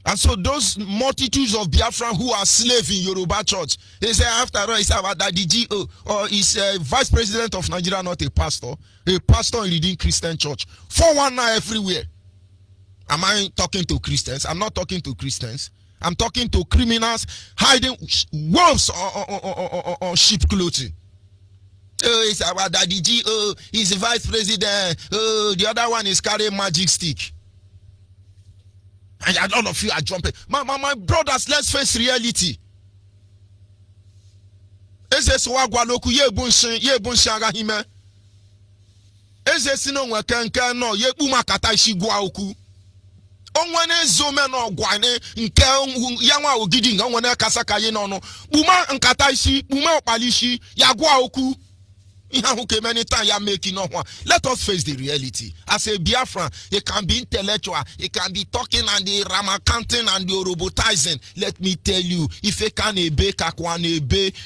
And so those multitudes of Biafran who are slaves in Yoruba church, they say after all, it's about that the GO, or is vice president of Nigeria not a pastor in leading Christian church. 419 everywhere. Am I talking to Christians? I'm not talking to Christians. I'm talking to criminals hiding wolves on sheep clothing. Oh, it's about Daddy G. Oh, he's the vice president. Oh, the other one is carrying magic stick. And all of you are jumping. My brothers, let's face reality. Eze swagwa loku ye bunshi aga hime. Eze sino nwekenke no ye umakata ishi gwa oku. Onwane zome no gwane nke yanwa ogidi nga onwane kasaka ye no no. Buma nkata ishi, buma opalishi ya gwa oku. Let us face the reality. As a Biafran, it can be intellectual, it can be talking and the ramakanting and the robotizing. Let me tell you, if they can obey kakwane,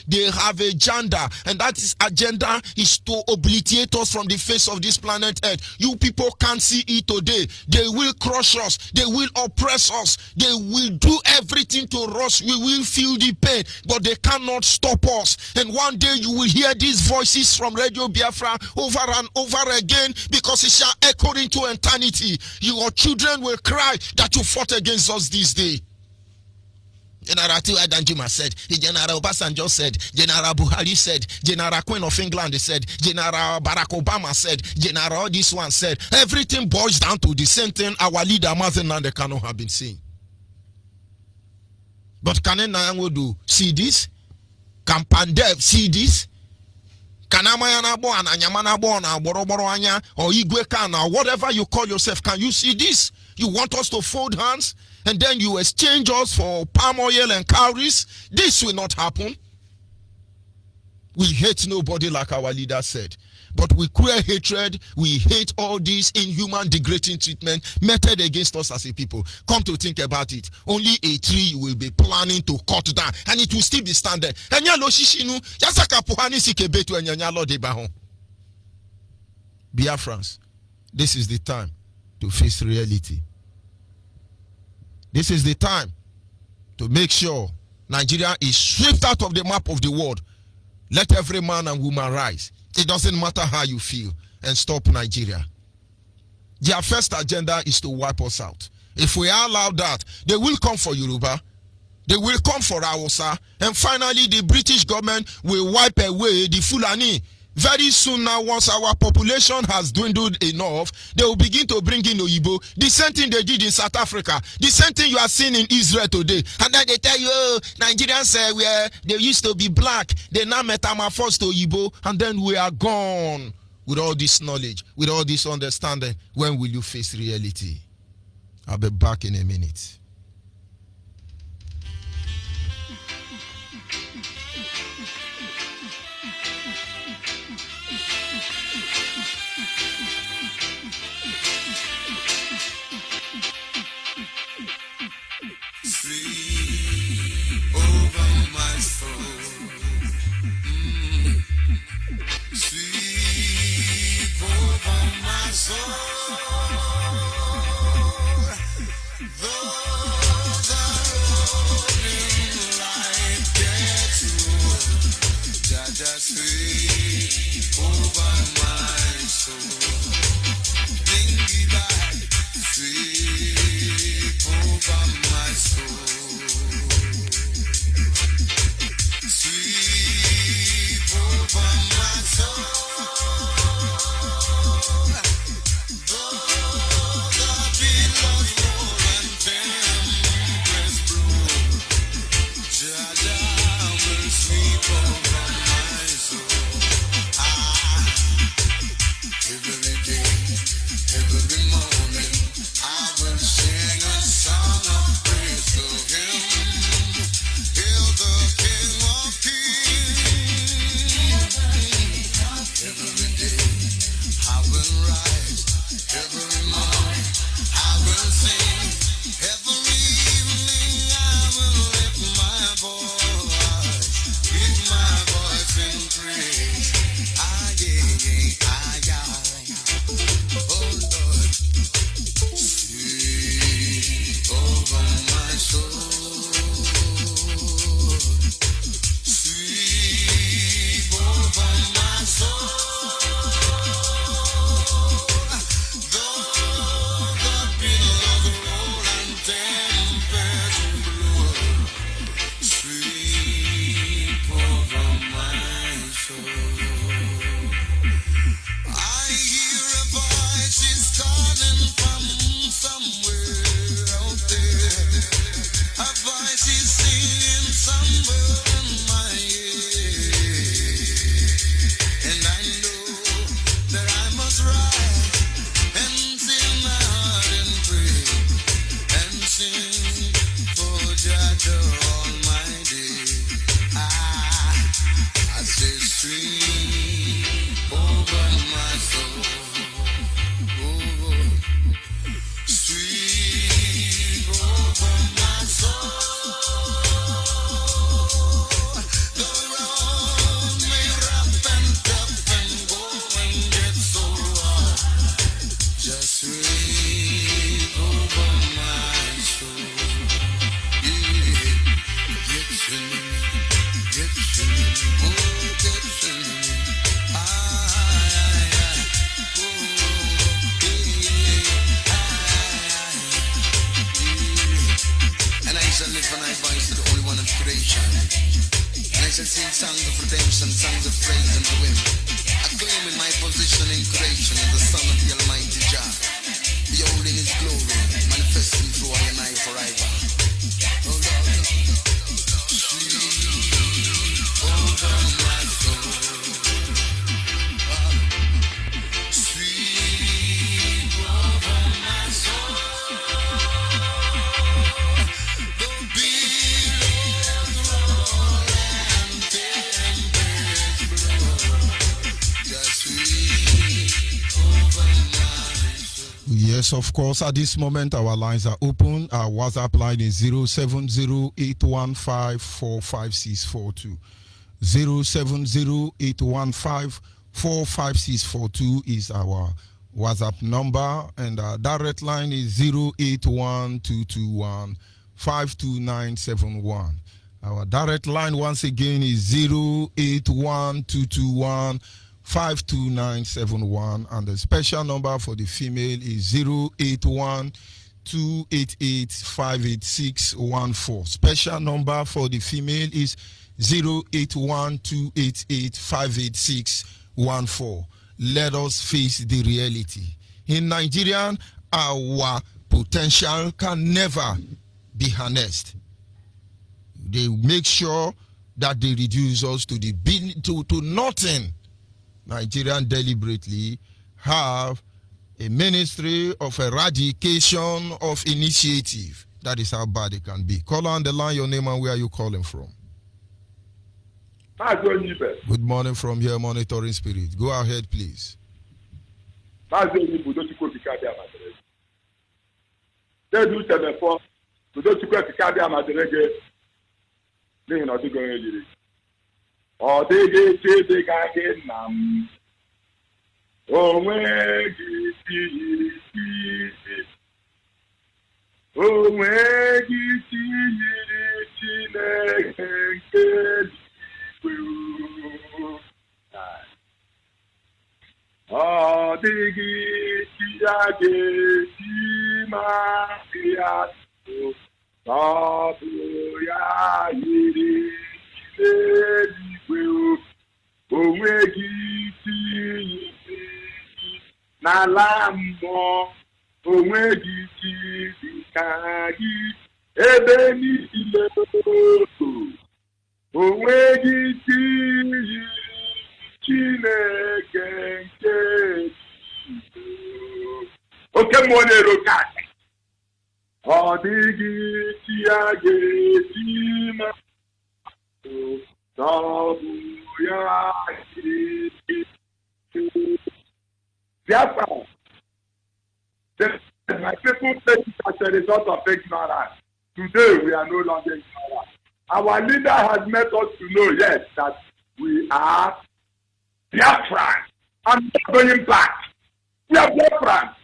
they have a agenda, and that agenda is to obliterate us from the face of this planet Earth. You people can't see it today. They will crush us, they will oppress us, they will do everything to us. We will feel the pain, but they cannot stop us. And one day you will hear these voices from Radio Biafra over and over again, because it shall echo into eternity. Your children will cry that you fought against us this day. General Tiwa Danjuma said, General Obasanjo said, General Buhari said, General Queen of England said, General Barack Obama said, General this one said. Everything boils down to the same thing our leader Mazen Nande Kano have been saying. But can Nayangodu see this? Can Pandev see this? Or or whatever you call yourself, can you see this? You want us to fold hands and then you exchange us for palm oil and cowries? This will not happen. We hate nobody like our leader said. But we clear hatred, we hate all this inhuman degrading treatment meted against us as a people. Come to think about it, only a tree you will be planning to cut down, and it will still be standing. Biafrans, this is the time to face reality. This is the time to make sure Nigeria is swept out of the map of the world. Let every man and woman rise. It doesn't matter how you feel, and stop Nigeria. Their first agenda is to wipe us out. If we allow that, they will come for Yoruba, they will come for Hausa, and finally the British government will wipe away the Fulani. Very soon now, once our population has dwindled enough, they will begin to bring in Onyibe. The same thing they did in South Africa. The same thing you are seeing in Israel today. And then they tell you, oh, Nigerians where they used to be black, they now metamorphosed to Onyibe, and then we are gone. With all this knowledge, with all this understanding, when will you face reality? I'll be back in a minute. Yes, of course. At this moment, our lines are open. Our WhatsApp line is 070-815-45642. 070-815-45642 is our WhatsApp number, and our direct line is 081-221-52971. Our direct line once again is 081-221-52971, and the special number for the female is 081-288-58614. Special number for the female is 081-288-58614. Let us face the reality. In Nigeria, our potential can never be harnessed. They make sure that they reduce us to to nothing. Nigerians deliberately have a ministry of eradication of initiative. That is how bad it can be. Call on the line, your name and where are you calling from? Onyibe. Good morning from here, Monitoring Spirit. Go ahead, please. Onyibe, ọ dịghị ebe ga-adị nna m onweghị isi yiri Chineke nke eluigwe. Ọ dịghị isi ya ga-esi ma ya ọ bụ ya yiri eluigwe. Onweghị n'ala mmụọ onweghị chi dịka gị ebe niile onweghị chi yiri Chineke nke oke mmụọ na-ero kaadị ọ dịghị chi ya ga-esi ma ọ bụ ya Biafra. My people say it as a result of ignorance. Today we are no longer ignorant. Our leader has made us to know, yes, that we are Biafra. I'm not going back. We are Biafra.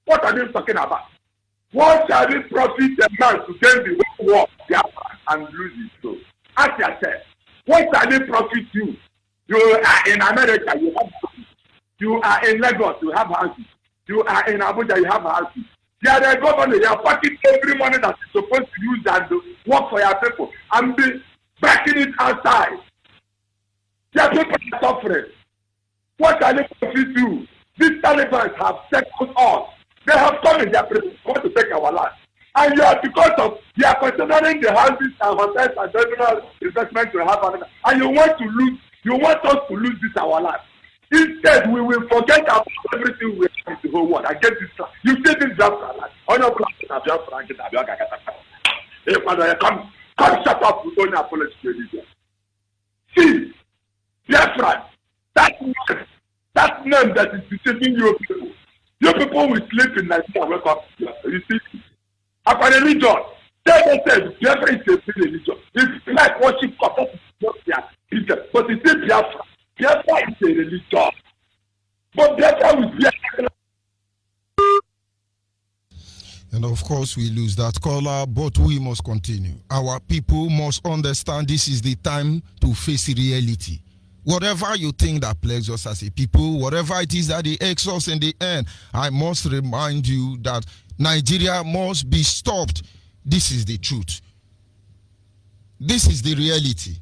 What are they talking about? What shall it profit a man to gain the whole world, Biafra, and lose his soul? Ask yourself, what shall it profit you? You are in America, you have houses. You are in Lagos, you have houses. You are in Abuja, you have houses. You are the governor, you are packing every money that is supposed to use and work for your people and be backing it outside. Your people are suffering. What shall it profit you? These Taliban have settled us. They have come in their place to take our land. And you are because of you are considering the houses and hotels and general investments you have, and you want us to lose this our land. Instead, we will forget about everything we have in the whole world and get this land. You see this Biafra land. On your plan, Biafra and Hey, Father, come shut up with only apology to India. See, Biafra, that name that is deceiving you people. You people will sleep in Nigeria and wake up. You see, upon a religion, they said Biafra is a religion. It's like worship God, that is not their religion. But it's still Biafra. Biafra is a religion. But Biafra will be a... And of course, we lose that caller, but we must continue. Our people must understand this is the time to face reality. Whatever you think that plagues us as a people, whatever it is that it aches us in the end, I must remind you that Nigeria must be stopped. This is the truth. This is the reality.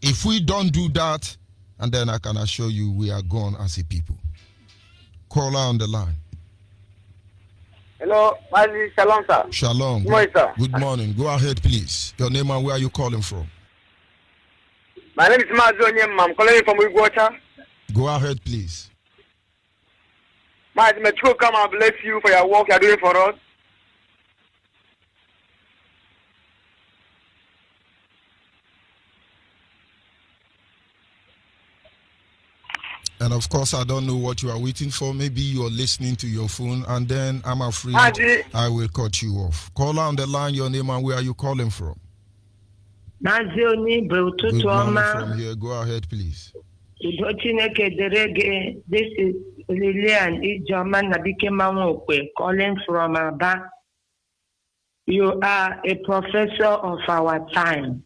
If we don't do that, and then I can assure you we are gone as a people. Caller on the line. Hello, Shalom, sir. Shalom. Good morning, sir. Good morning. Go ahead, please. Your name and where are you calling from? My name is Onyibe. I'm calling you from Iguacha. Go ahead, please. My Metro, come and bless you for your work you're doing for us. And of course, I don't know what you are waiting for. Maybe you're listening to your phone, and then I'm afraid I will cut you off. Caller on the line, your name and where are you calling from? Onyibe, Good morning from here. Go ahead, please. This is Lilian Ijoman Nabike calling from Aba. You are a professor of our time.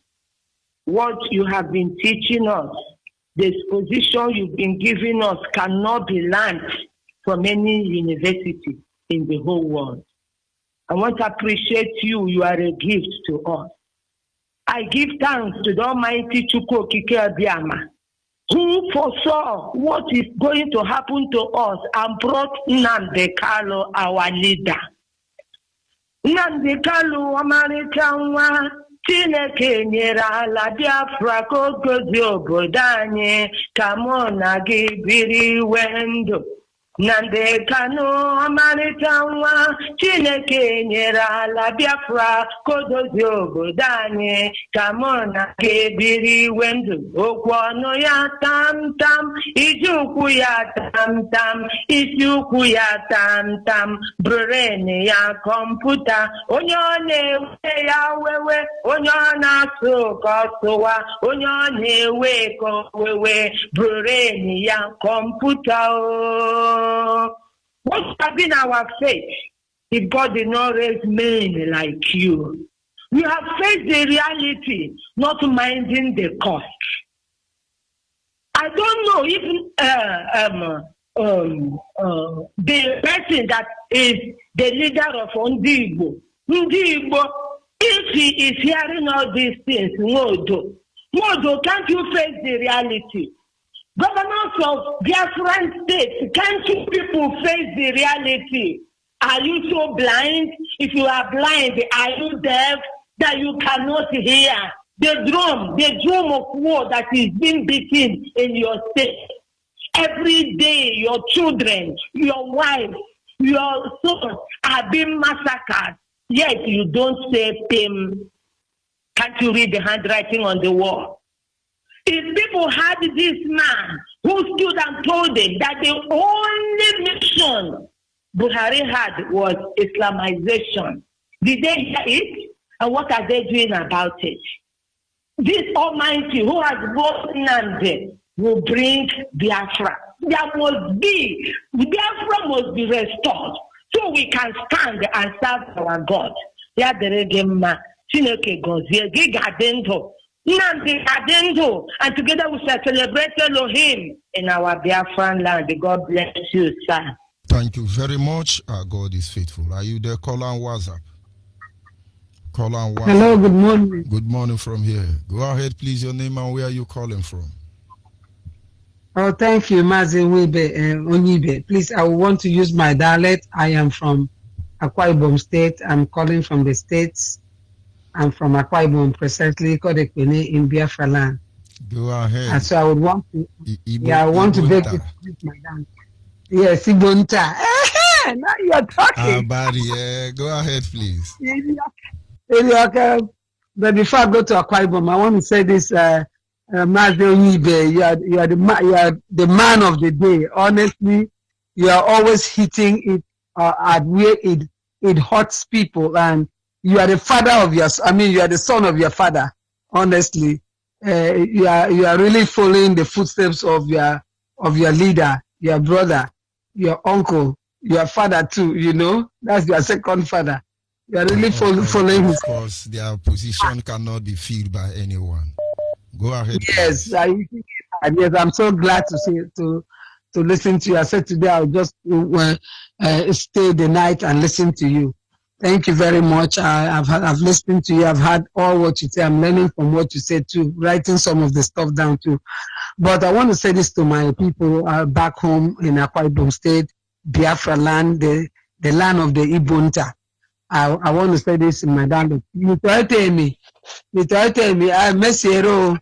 What you have been teaching us, the exposition you've been giving us cannot be learned from any university in the whole world. I want to appreciate you. You are a gift to us. I give thanks to the Almighty Chukwu Okike Abiyama, who foresaw what is going to happen to us and brought Nnamdi Kanu, our leader. Nnamdi Kanu, America nwa, Chineke nyere ala Biafra ka o gozie obodo anyị ka mụ na gị biri iwe ndụ. Nnamdi Kanu, ọmarịcha nwa, Chineke nyere ala Biafra ka o dozie obodo anyị ka mụ na gị biri iwe ndụ. Okwu ọnụ ya tam tam, iji ụkwụ ya tam tam, isi ụkwụ ya tam tam, brain ya kọmputa, onye ọ na-ewe ya wewe, onye ọ na-asụ ka ọ sụwa, onye ọ na-ewe ka o wewe, brain ya kọmputa o. What has been our faith if God did not raise men like you? You have faced the reality, not minding the cost. I don't know if the person that is the leader of Onyibe, if he is hearing all these things, Modo, can't you face the reality? Governors of Biafran states, can't you people face the reality? Are you so blind? If you are blind, are you deaf that you cannot hear the drum of war that is being beaten in your state? Every day, your children, your wife, your sons are being massacred. Yet you don't say them. Can't you read the handwriting on the wall? If people had this man who stood and told them that the only mission Buhari had was Islamization, did they hear it? And what are they doing about it? This Almighty who has brought Nande will bring Biafra. Biafra must be restored so we can stand and serve our God. And together we shall celebrate Elohim in our Biafran land. God bless you, sir. Thank you very much. Our God is faithful. Are you there? Call on WhatsApp. Call on WhatsApp. Hello, good morning. Good morning from here. Go ahead, please. Your name and where are you calling from? Oh, thank you, Mazi Onyibe. Please, I want to use my dialect. I am from Akwa Ibom State. I'm calling from the States. I'm from Akwa Ibom, precisely Kodekpene in Biafra land. Go ahead. And so I would want to, I want to beg you to use my dialect. Yes, Ibonta. Now you're talking. Go ahead, please. Okay. But before I go to Akwa Ibom, I want to say this, Mazi Onyibe, you are the man of the day. Honestly, you are always hitting it at where it hurts people, and you are the father of you are the son of your father. Honestly, you are really following the footsteps of your leader, your brother, your uncle, your father too. You know, that's your second father. You are really following his. Of course, their position cannot be filled by anyone. Go ahead. Yes, yes, I'm so glad to listen to you. I said today I'll just stay the night and listen to you. Thank you very much. I've listened to you. I've heard all what you say. I'm learning from what you said too, writing some of the stuff down too. But I want to say this to my people back home in Akwa Ibom State, Biafra land, the land of the Ibonta. I want to say this in my dialect. You tell me, I messero,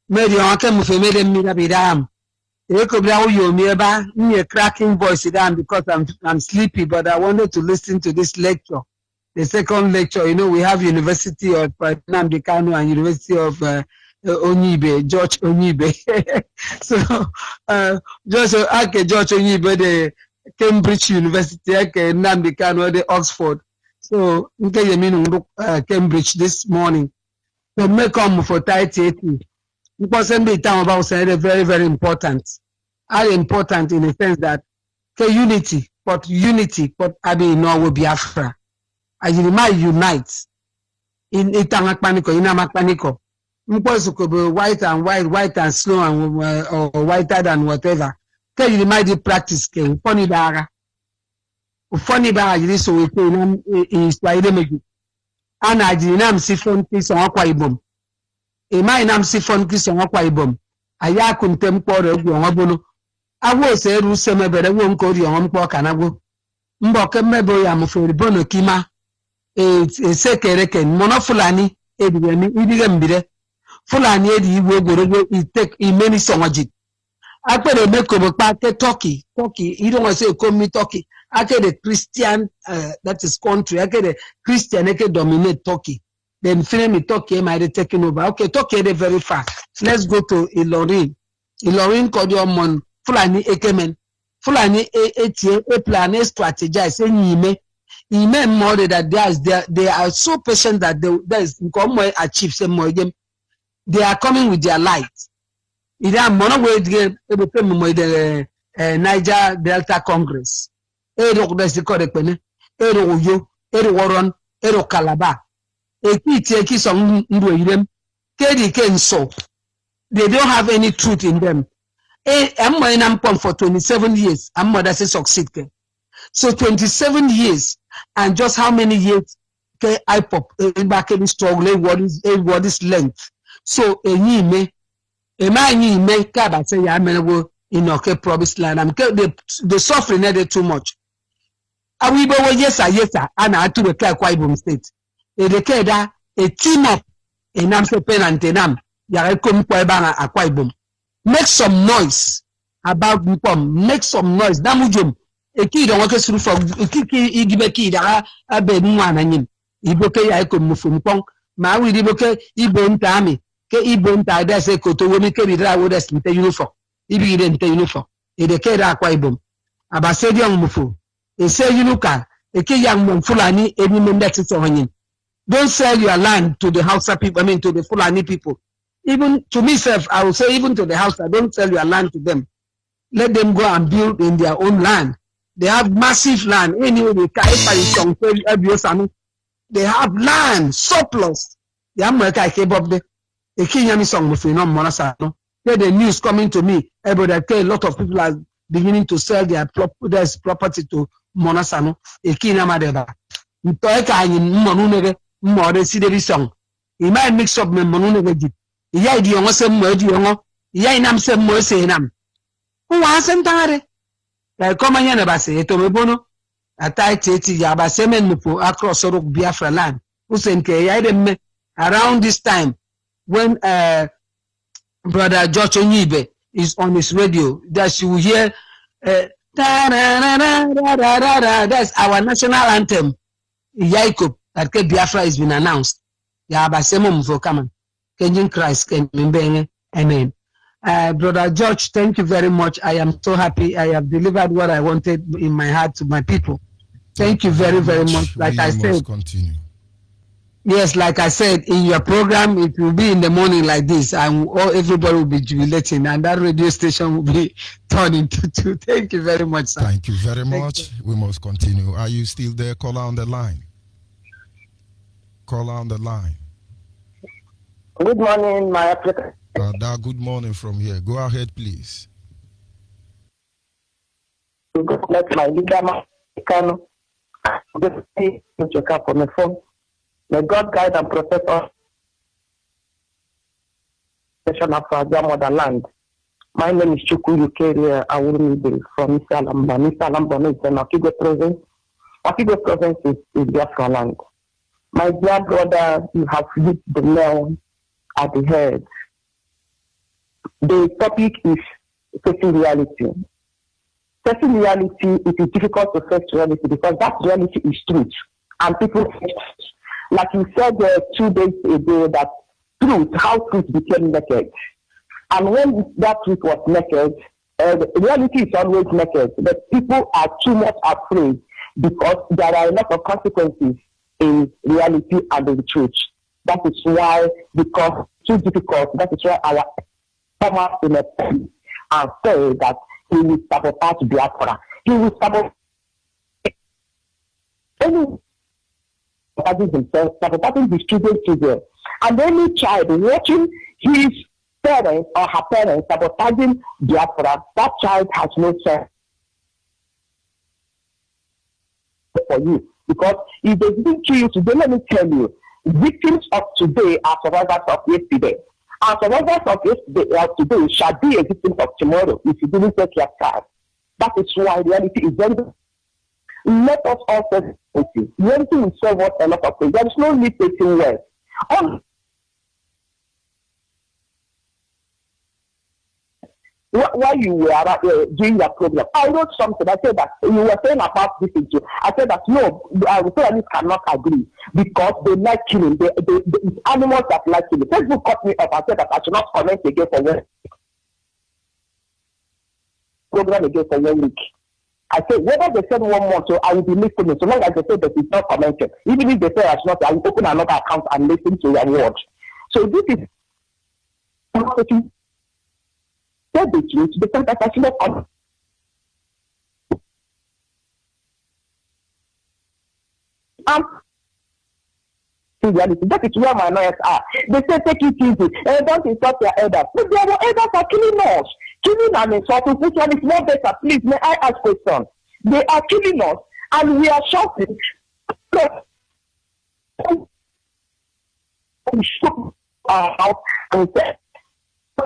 maybe I can made a midabidam. You cracking voice down because I'm sleepy, but I wanted to listen to this lecture. The second lecture, you know, we have University of Nnamdi Kanu and University of Onyibe, George Onyibe. So, George Onyibe, the Cambridge University, Nnamdi Kanu, the Oxford. So, Cambridge this morning. So, make come for tight because time about saying very, very important. Are important in the sense that unity, but I mean, no will Biafra. And might unite in Itamakpaniko, in Amakpaniko. Mposukobe white and slow and or whiter than whatever. Can you might practice funny bara? Funny bara is so in Swahili. And I didn't see phone kiss on Akwa Ibom. A mine see phone kiss on Akwa Ibom. A ya contemporary of Yonabono. I was a Rusema, but I won't call you on Pokanago. Mboka mebo ya mufuri bono kima. Sekereken mono Fulani ediwemi idigembire Fulani edi iwe gorogo many songajit. After they make over Turkey, you don't want to say call me Turkey. After the Christian that is country, after the Christian dominate Turkey. Then finally Turkey might have taken over. Okay, Turkey they very fast. Let's go to Ilorin. Ilorin called your mon Fulani ekemen. Fulani a plan a strategize Nyime. Even more that they are so patient that they achieve some more. They are coming with their light. They are monoway the Niger Delta Congress. Edo Desikore, Edo Uyo, Edo Warren, Edo Calabar. Eki some them. Kedi Ken so. They don't have any truth in them. I'm for 27 years. I'm mother say succeed. So 27 years. And just how many years can I pop back any struggle? What is length? So Enyime Emani make kaba say ya menewo in okay promised land. I'm the suffering not too much. Awibo wo yes ana atu be kai Akwa Ibom state. E de keda a team up enam se pen and tenam ya kom kwa ba Akwa Ibom. Make some noise about Bipom. Make some noise. Damujum. A kid on work through for Kiki Igibe kid abe mwana nyim. Iboke ya kom mufum ma we diboke Ibom tami. Ke Ibom ta da se koto wo me ke bidra wo da smite uniform. Ibi ide nte uniform. E de keda Akwa Ibom. Abasedi on mufu. E say yunuka e ke yang mon Fulani eni mende tito hanyin. Don't sell your land to the Hausa people, to the Fulani people. Even to myself, I will say, even to the Hausa, don't sell your land to them. Let them go and build in their own land. They have massive land. Anyway, they have land, surplus. The news coming to me, a lot of people are beginning to sell their property to Monasano. It might mix up my money. Iya di yongo se mo di yongo iya inam se mo se inam wa sentare la koma nyana base to mebono atai tete ya base men mupo across Orok Biafra land usenke ya dem around this time when brother George Onyibe is on his radio that you will hear that's our national anthem Yaikob that Biafra has been announced ya base mo mfo kama Kenyan Christ, amen. Brother George, thank you very much. I am so happy. I have delivered what I wanted in my heart to my people. Thank you very, very much. Like I said, continue. Yes, like I said, in your program, it will be in the morning like this, and everybody will be jubilating, and that radio station will be turned into two. Thank you very much, sir. Thank you very much. We must continue. Are you still there? Caller on the line. Caller on the line. Good morning, my Africa. Good morning from here. Go ahead, please. God bless my leader, Kano. Just see to come from the phone. May God guide and protect us. Of our motherland. My name is Chukwu Yukeri Onyibe from Mr. Alamba. Mr. Alamba is in Onyibe province. Onyibe province is Biafra land. My dear brother, you have hit the nail at the head. The topic is facing reality. Facing reality, it is difficult to face reality because that reality is truth. And people, like you said 2 days ago, that truth, how truth became naked. And when that truth was naked, reality is always naked. But people are too much afraid because there are a lot of consequences in reality and in truth. That is why, because it's too difficult, that is why our farmers in a pen and say that he will sabotage Biafra. He will sabotage himself, sabotaging his children. And any child watching his parents or her parents sabotaging Biafra, that child has no sense for you. Because if they didn't kill you today, let me tell you, victims of today are survivors of yesterday. And survivors of yesterday today shall be a victim of tomorrow if you didn't take your time. That is why reality is very good. Let us also see. Reality will solve us a lot of things. There is no need taking words. While you were doing your program, I wrote something. I said that you were saying about this issue. I said that no, Fulani cannot agree because they like killing. It's animals that like killing. Facebook cut me up. I said that I should not comment again for 1 program again for 1 week. I said whether they said 1 month, so I will be listening. So long as they say that it's not commented, even if they say I should not, I will open another account and listen to your words. So this is said the truth because that's actually not reality. That is where my lawyers are. They say take it easy. Don't insult your elders. But their elders are killing us. Killing and insulting. Which one is more better? Please, may I ask question? They are killing us and we are shouting. We shook our house and said,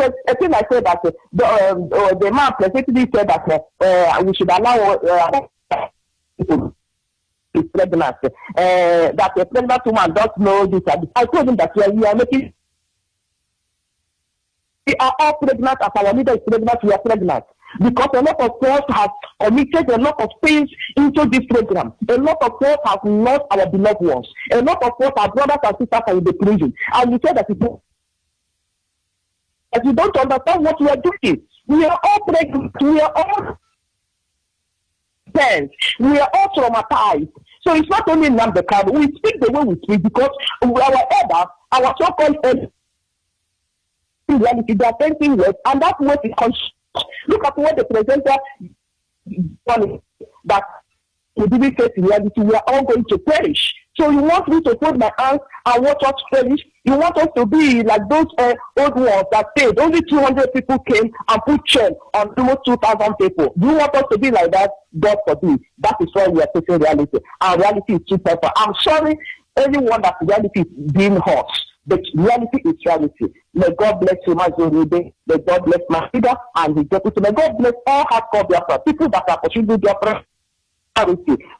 I think I said that the man specifically said that we should allow people to be pregnant. That a pregnant woman does know this. I told him that we are making. We are all pregnant as our leader is pregnant. We are pregnant because a lot of us have committed a lot of things into this program. A lot of us have lost our beloved ones. A lot of us, our brothers and sisters, are in the prison. And we said that you don't understand what we are doing. We are all pregnant. We are all tense. We are all traumatized. So it's not only Namdekar. We speak the way we speak because our elders, our so-called elders, in reality, they are thinking words, and that word is conscious. Look at what the presenter that we didn't face in reality. We are all going to perish. So you want me to put my hands and watch us perish? You want us to be like those old ones that said only 200 people came and put chain on almost 2,000 people. Do you want us to be like that? God forbid. That is why we are facing reality. And reality is too tough. I'm sorry, anyone that reality is being hurt. But reality is reality. May God bless you, my Onyibe. May God bless my leader and his deputy. May God bless all hardcore Biafra, people that are pursuing Biafra.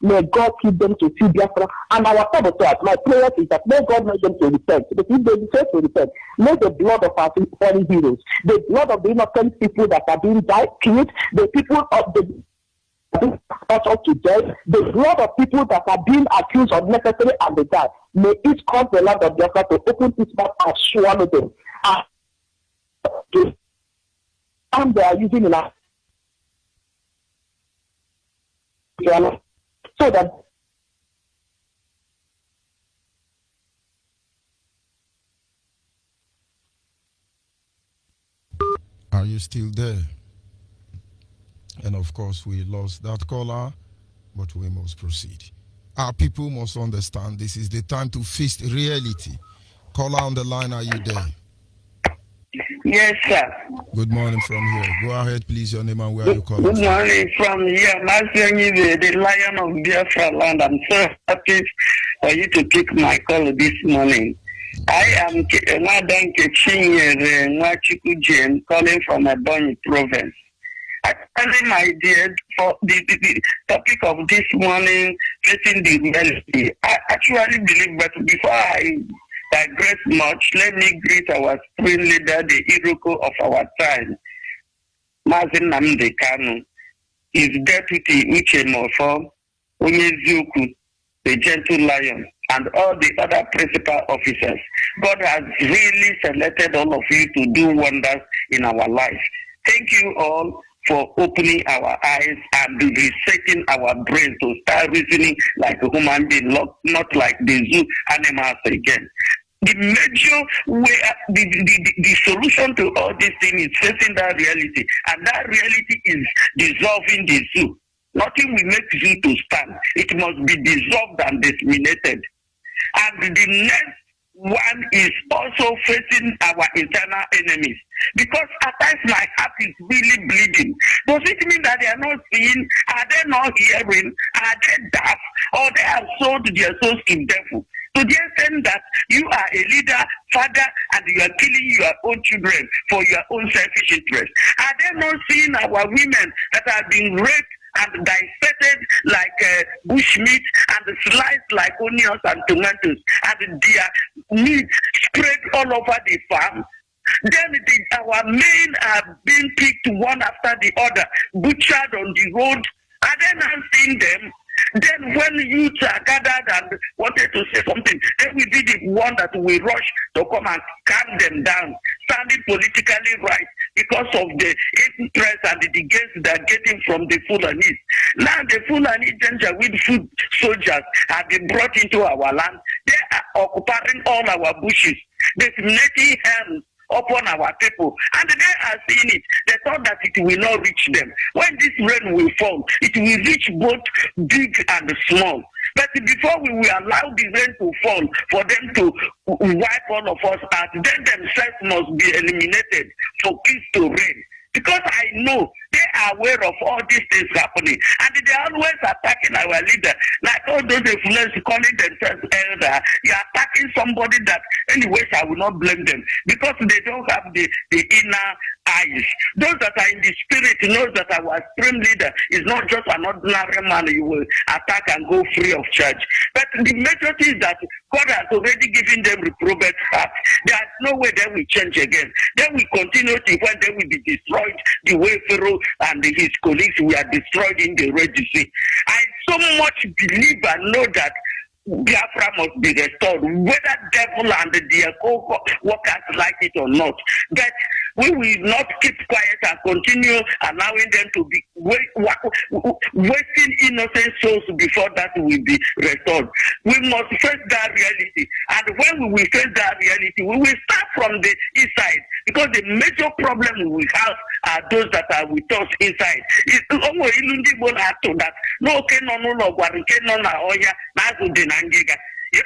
May God keep them to see Biafra. And our saboteurs, my prayer is that may God make them to repent. But if they decide to repent, may the blood of our fallen heroes, the blood of the innocent people that are being killed, the people of the up to death, the blood of people that are being accused unnecessarily and they die. May it cause the land of Biafra to open its mouth and swallow them. And they are using it so that Are you still there? And of course, we lost that caller, but we must proceed. Our people must understand this is the time to face reality. Caller on the line, are you there? Yes, sir. Good morning from here. Go ahead, please. Your name and where you calling from. Good morning from here. Onyibe, the Lion of Biafra land. I'm so happy for you to pick my call this morning. I am Madam Kechinyere Nwachiku Jane, calling from Ebonyi province. Actually, my dear, for the topic of this morning, facing the reality, I actually believe that before I digress much, let me greet our spring leader, the Iroko of our time, Mazin Nnamdi Kanu, his deputy Uche Mofo, Onyezuku, the Gentle Lion, and all the other principal officers. God has really selected all of you to do wonders in our life. Thank you all for opening our eyes and resetting our brains to start reasoning like a human being, not like the zoo animals again. The major way, the solution to all these things is facing that reality, and that reality is dissolving the zoo. Nothing will make zoo to stand. It must be dissolved and disseminated. And the next one is also facing our internal enemies. Because at times my heart is really bleeding. Does it mean that they are not seeing? Are they not hearing? Are they deaf? Or they have sold their souls to devil? To the extent that you are a leader, father, and you are killing your own children for your own selfish interest. Are they not seeing our women that are being raped and dissected like bushmeat and sliced like onions and tomatoes, and their meat spread all over the farm? Then our men are being picked one after the other, butchered on the road. Are they not seeing them? Then when youths are gathered and wanted to say something, they will be the one that will rush to come and calm them down, standing politically right because of the interest and the gains they are getting from the Fulanis. Now the Fulani danger with food soldiers have been brought into our land. They are occupying all our bushes, disseminating hands upon our people, and they are seeing it. They thought that it will not reach them. When this rain will fall, it will reach both big and small. But before we will allow the rain to fall for them to wipe all of us out, then themselves must be eliminated for peace to reign. Because I know they are aware of all these things happening, and they always attacking our leader. Like all those influencers calling themselves elder, you're attacking somebody that, anyways, I will not blame them because they don't have the inner eyes. Those that are in the spirit knows that our supreme leader is not just an ordinary man you will attack and go free of charge. But the major thing is that God has already given them reprobate heart. There's no way they will change again. They will continue to when they will be destroyed the way Pharaoh and his colleagues were destroyed in the Red Sea. I so much believe and know that Biafra must be restored, whether devil and the co-workers like it or not. But we will not keep quiet and continue allowing them to be wasting innocent souls before that will be restored. We must face that reality. And when we will face that reality, we will start from the inside. Because the major problem we will have are those that are with us inside. If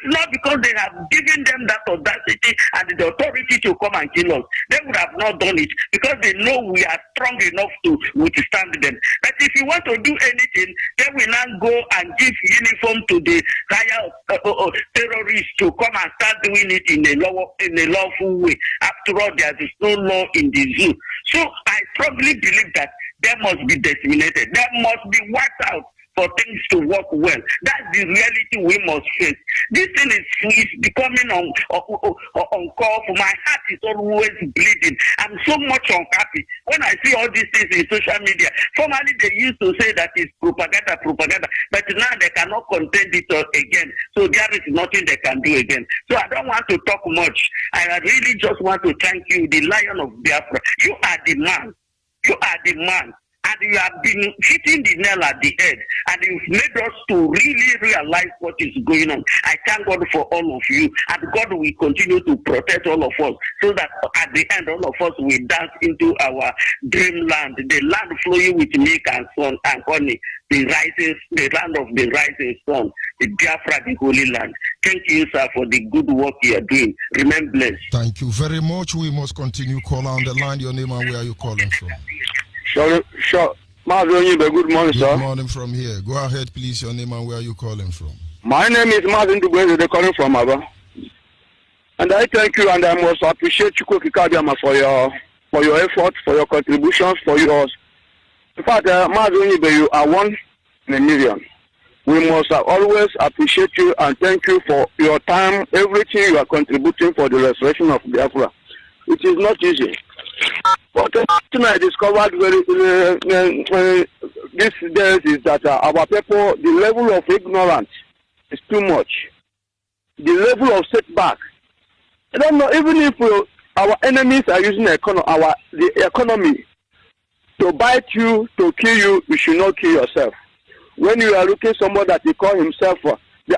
not because they have given them that audacity and the authority to come and kill us, they would have not done it because they know we are strong enough to withstand them. But if you want to do anything, they will not go and give uniform to the higher terrorists to come and start doing it in a lawful way. After all, there is no law in the zoo. So I strongly believe that they must be disseminated. They must be wiped out for things to work well. That's the reality we must face. This thing is becoming on call for. My heart is always bleeding. I'm so much unhappy when I see all these things in social media. Formerly they used to say that it's propaganda, but now they cannot contain it again. So there is nothing they can do again. So I don't want to talk much. I really just want to thank you, the Lion of Biafra. You are the man. You are the man. And you have been hitting the nail at the head, and you've made us to really realize what is going on. I thank God for all of you, and God will continue to protect all of us, so that at the end, all of us will dance into our dreamland, the land flowing with milk and sun and honey, the land of the rising sun, the Biafra, the Holy Land. Thank you, sir, for the good work you are doing. Remain blessed. Thank you very much. We must continue. Call on the line. Your name and where are you calling from? Sure. Onyibe, good morning, sir. Good morning from here. Go ahead, please. Your name and where are you calling from? My name is Martin Dubeze. They're calling from Aba. And I thank you, and I must appreciate Chukwu Kikadiama for your effort, for your contributions, for yours. In fact, Martin Onyibe, you are one in a million. We must always appreciate you and thank you for your time, everything you are contributing for the restoration of Biafra. It is not easy. But the thing I discovered these days is that our people, the level of ignorance is too much. The level of setback. I don't know, even if our enemies are using the economy to bite you, to kill you, you should not kill yourself. When you are looking at someone that he call himself,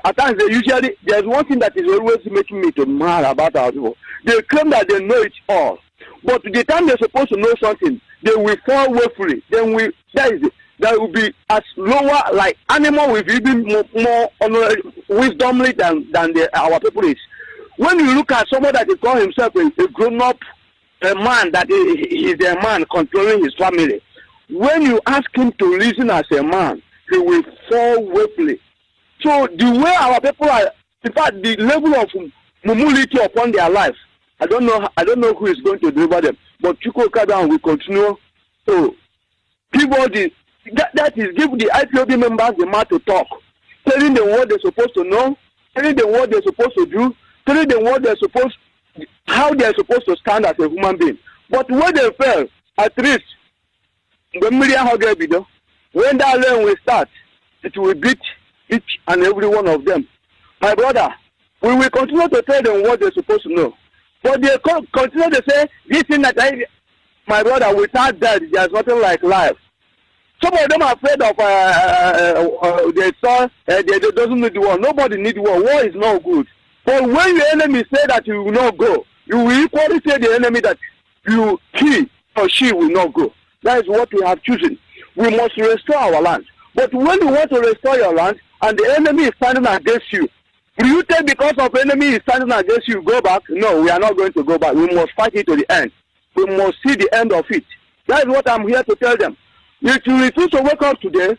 at times there's one thing that is always making me to mad about our people. They claim that they know it all. But the time they're supposed to know something, they will fall woefully. Then that will be as lower, like animal with even more wisdomly than our people is. When you look at someone that he call himself a grown-up man, that he is a man controlling his family, when you ask him to reason as a man, he will fall woefully. So the way our people are, in fact, the level of humility upon their life, I don't know who is going to deliver them. But Chukwu Kadan will continue to give all give the IPOB members the man to talk, telling them what they're supposed to know, telling them what they're supposed to do, telling them how they're supposed to stand as a human being. But when they fail, at least when that learn will start, it will beat each and every one of them. My brother, we will continue to tell them what they're supposed to know. But they continue to say, this thing that my brother, without that, there's nothing like life. Some of them are afraid of, they doesn't need war. Nobody needs war. War is not good. But when your enemy say that you will not go, you will equally say the enemy that he or she will not go. That is what we have chosen. We must restore our land. But when you want to restore your land, and the enemy is standing against you, will you think because of enemy is standing against you, go back? No, we are not going to go back. We must fight it to the end. We must see the end of it. That is what I'm here to tell them. If you refuse to wake up today,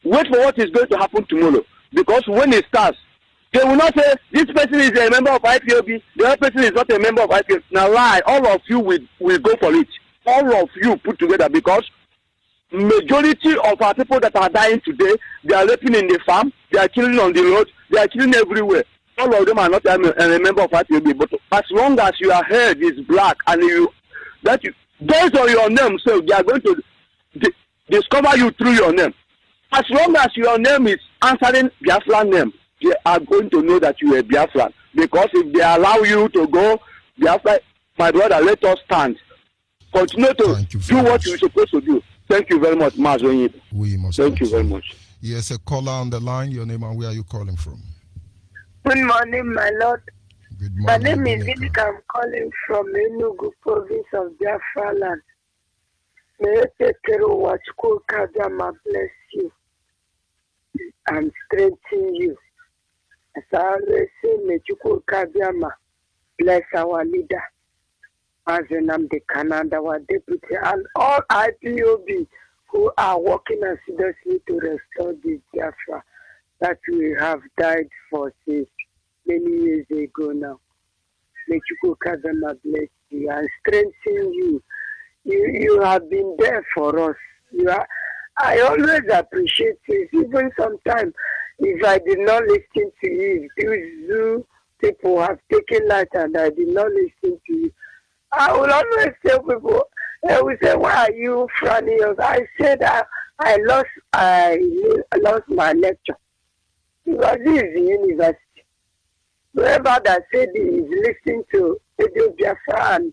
wait for what is going to happen tomorrow. Because when it starts, they will not say this person is a member of IPOB, the other person is not a member of IPOB. Now lie, all of you will go for it. All of you put together, because majority of our people that are dying today, they are raping in the farm, they are killing on the road, they are killing everywhere. All of them are not a member of IPOB. But as long as your head is black and based on your name, so they are going to discover you through your name. As long as your name is answering Biafra name, they are going to know that you are Biafran. Because if they allow you to go, Biafra, my brother, let us stand. Continue to do what you're supposed to do. Thank you very much, Mas Onyibe. Thank you very much. Yes, a caller on the line. Your name and where are you calling from? Good morning, my lord. Good morning. My name is Idika. I'm calling from Enugu province of Biafra land. May Kadama bless you and strengthen you. As I always say, may Kadama bless our leader, as I'm the Canada, our deputy, and all IPOB who are working assiduously to restore this Biafra that we have died for since many years ago now. May Kadama bless you and strengthen you. You have been there for us. I always appreciate it. Even sometimes, if I did not listen to you, if these people have taken light and I did not listen to you, I will always tell people, they will say, why are you frowning us? I said I lost my lecture. Because this is the university. Whoever that said he is listening to Radio Biafra and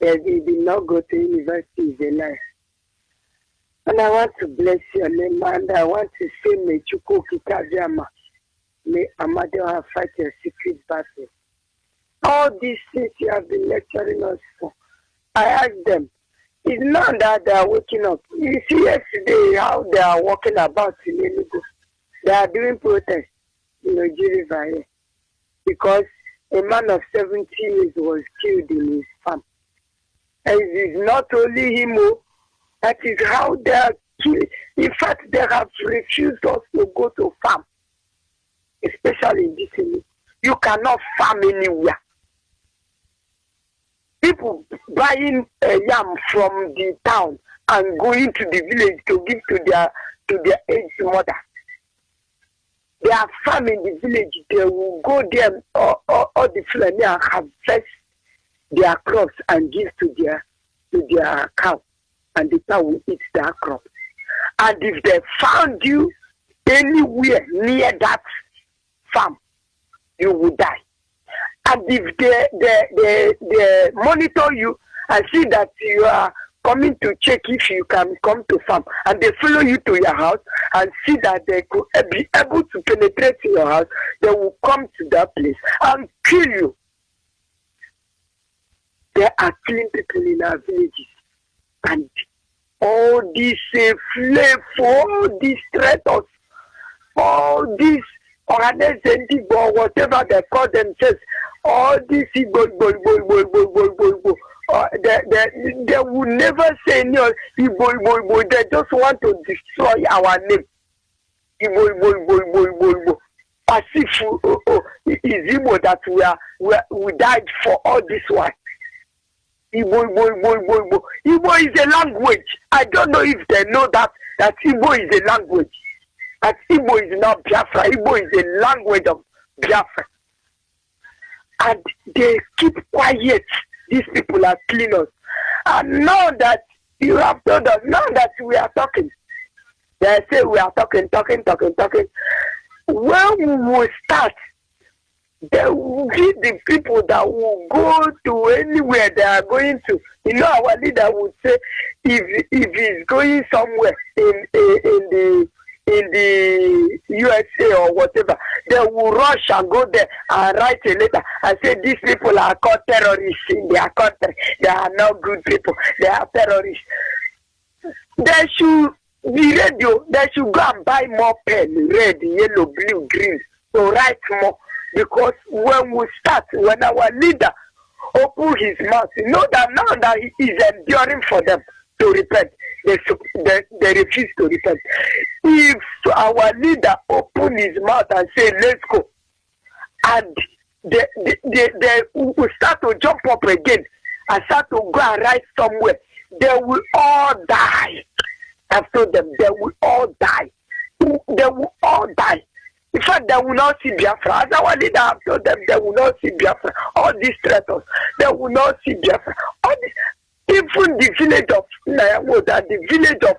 they did not go to university is a lie. And I want to bless your name, and I want to say, may Chuko Kikajama, may Amadeo have fight your secret battle. All these things you have been lecturing us for, I asked them, it's not that they are waking up. You see yesterday how they are walking about in Enugu. They are doing protests in Nigeria because a man of 70 years was killed in his farm. And it is not only him, that is how they are killing. In fact, they have refused us to go to farm, especially in this area. You cannot farm anywhere. People buying yam from the town and going to the village to give to their aged mother. They are farming the village. They will go there or the Fulani and harvest their crops and give to their cow, and the cow will eat their crops. And if they found you anywhere near that farm, you will die. And if they monitor you and see that you are coming to check if you can come to farm, and they follow you to your house and see that they could be able to penetrate your house, they will come to that place and kill you. They are killing people in our villages. And all these flavor, all these traitors, all these or whatever they call themselves, all these they will never say no. They just want to destroy our name. As if it's Igbo that we died for all this one. Igbo is a language. I don't know if they know that Igbo is a language. That Igbo is not Biafra. Igbo is a language of Biafra. And they keep quiet. These people are killing us. And now that you have told us, now that we are talking, they say we are talking. When we will start, they will be the people that will go to anywhere they are going to. You know, our leader would say, if he's going somewhere in the USA or whatever, they will rush and go there and write a letter and say these people are called terrorists in their country. They are not good people. They are terrorists. They should be radio. They should go and buy more pen, red, yellow, blue, green, to write more. Because when we start, when our leader open his mouth, you know that now that he is enduring for them. to repent. They refuse to repent. If our leader open his mouth and say, let's go, and they will start to jump up again and start to go and ride somewhere, they will all die. I've told them they will all die. They will all die. In fact, they will not see Biafra. As our leader have told them, they will not see Biafra. All these traitors, they will not see Biafra. All this, even the village of Nayamoda, the village of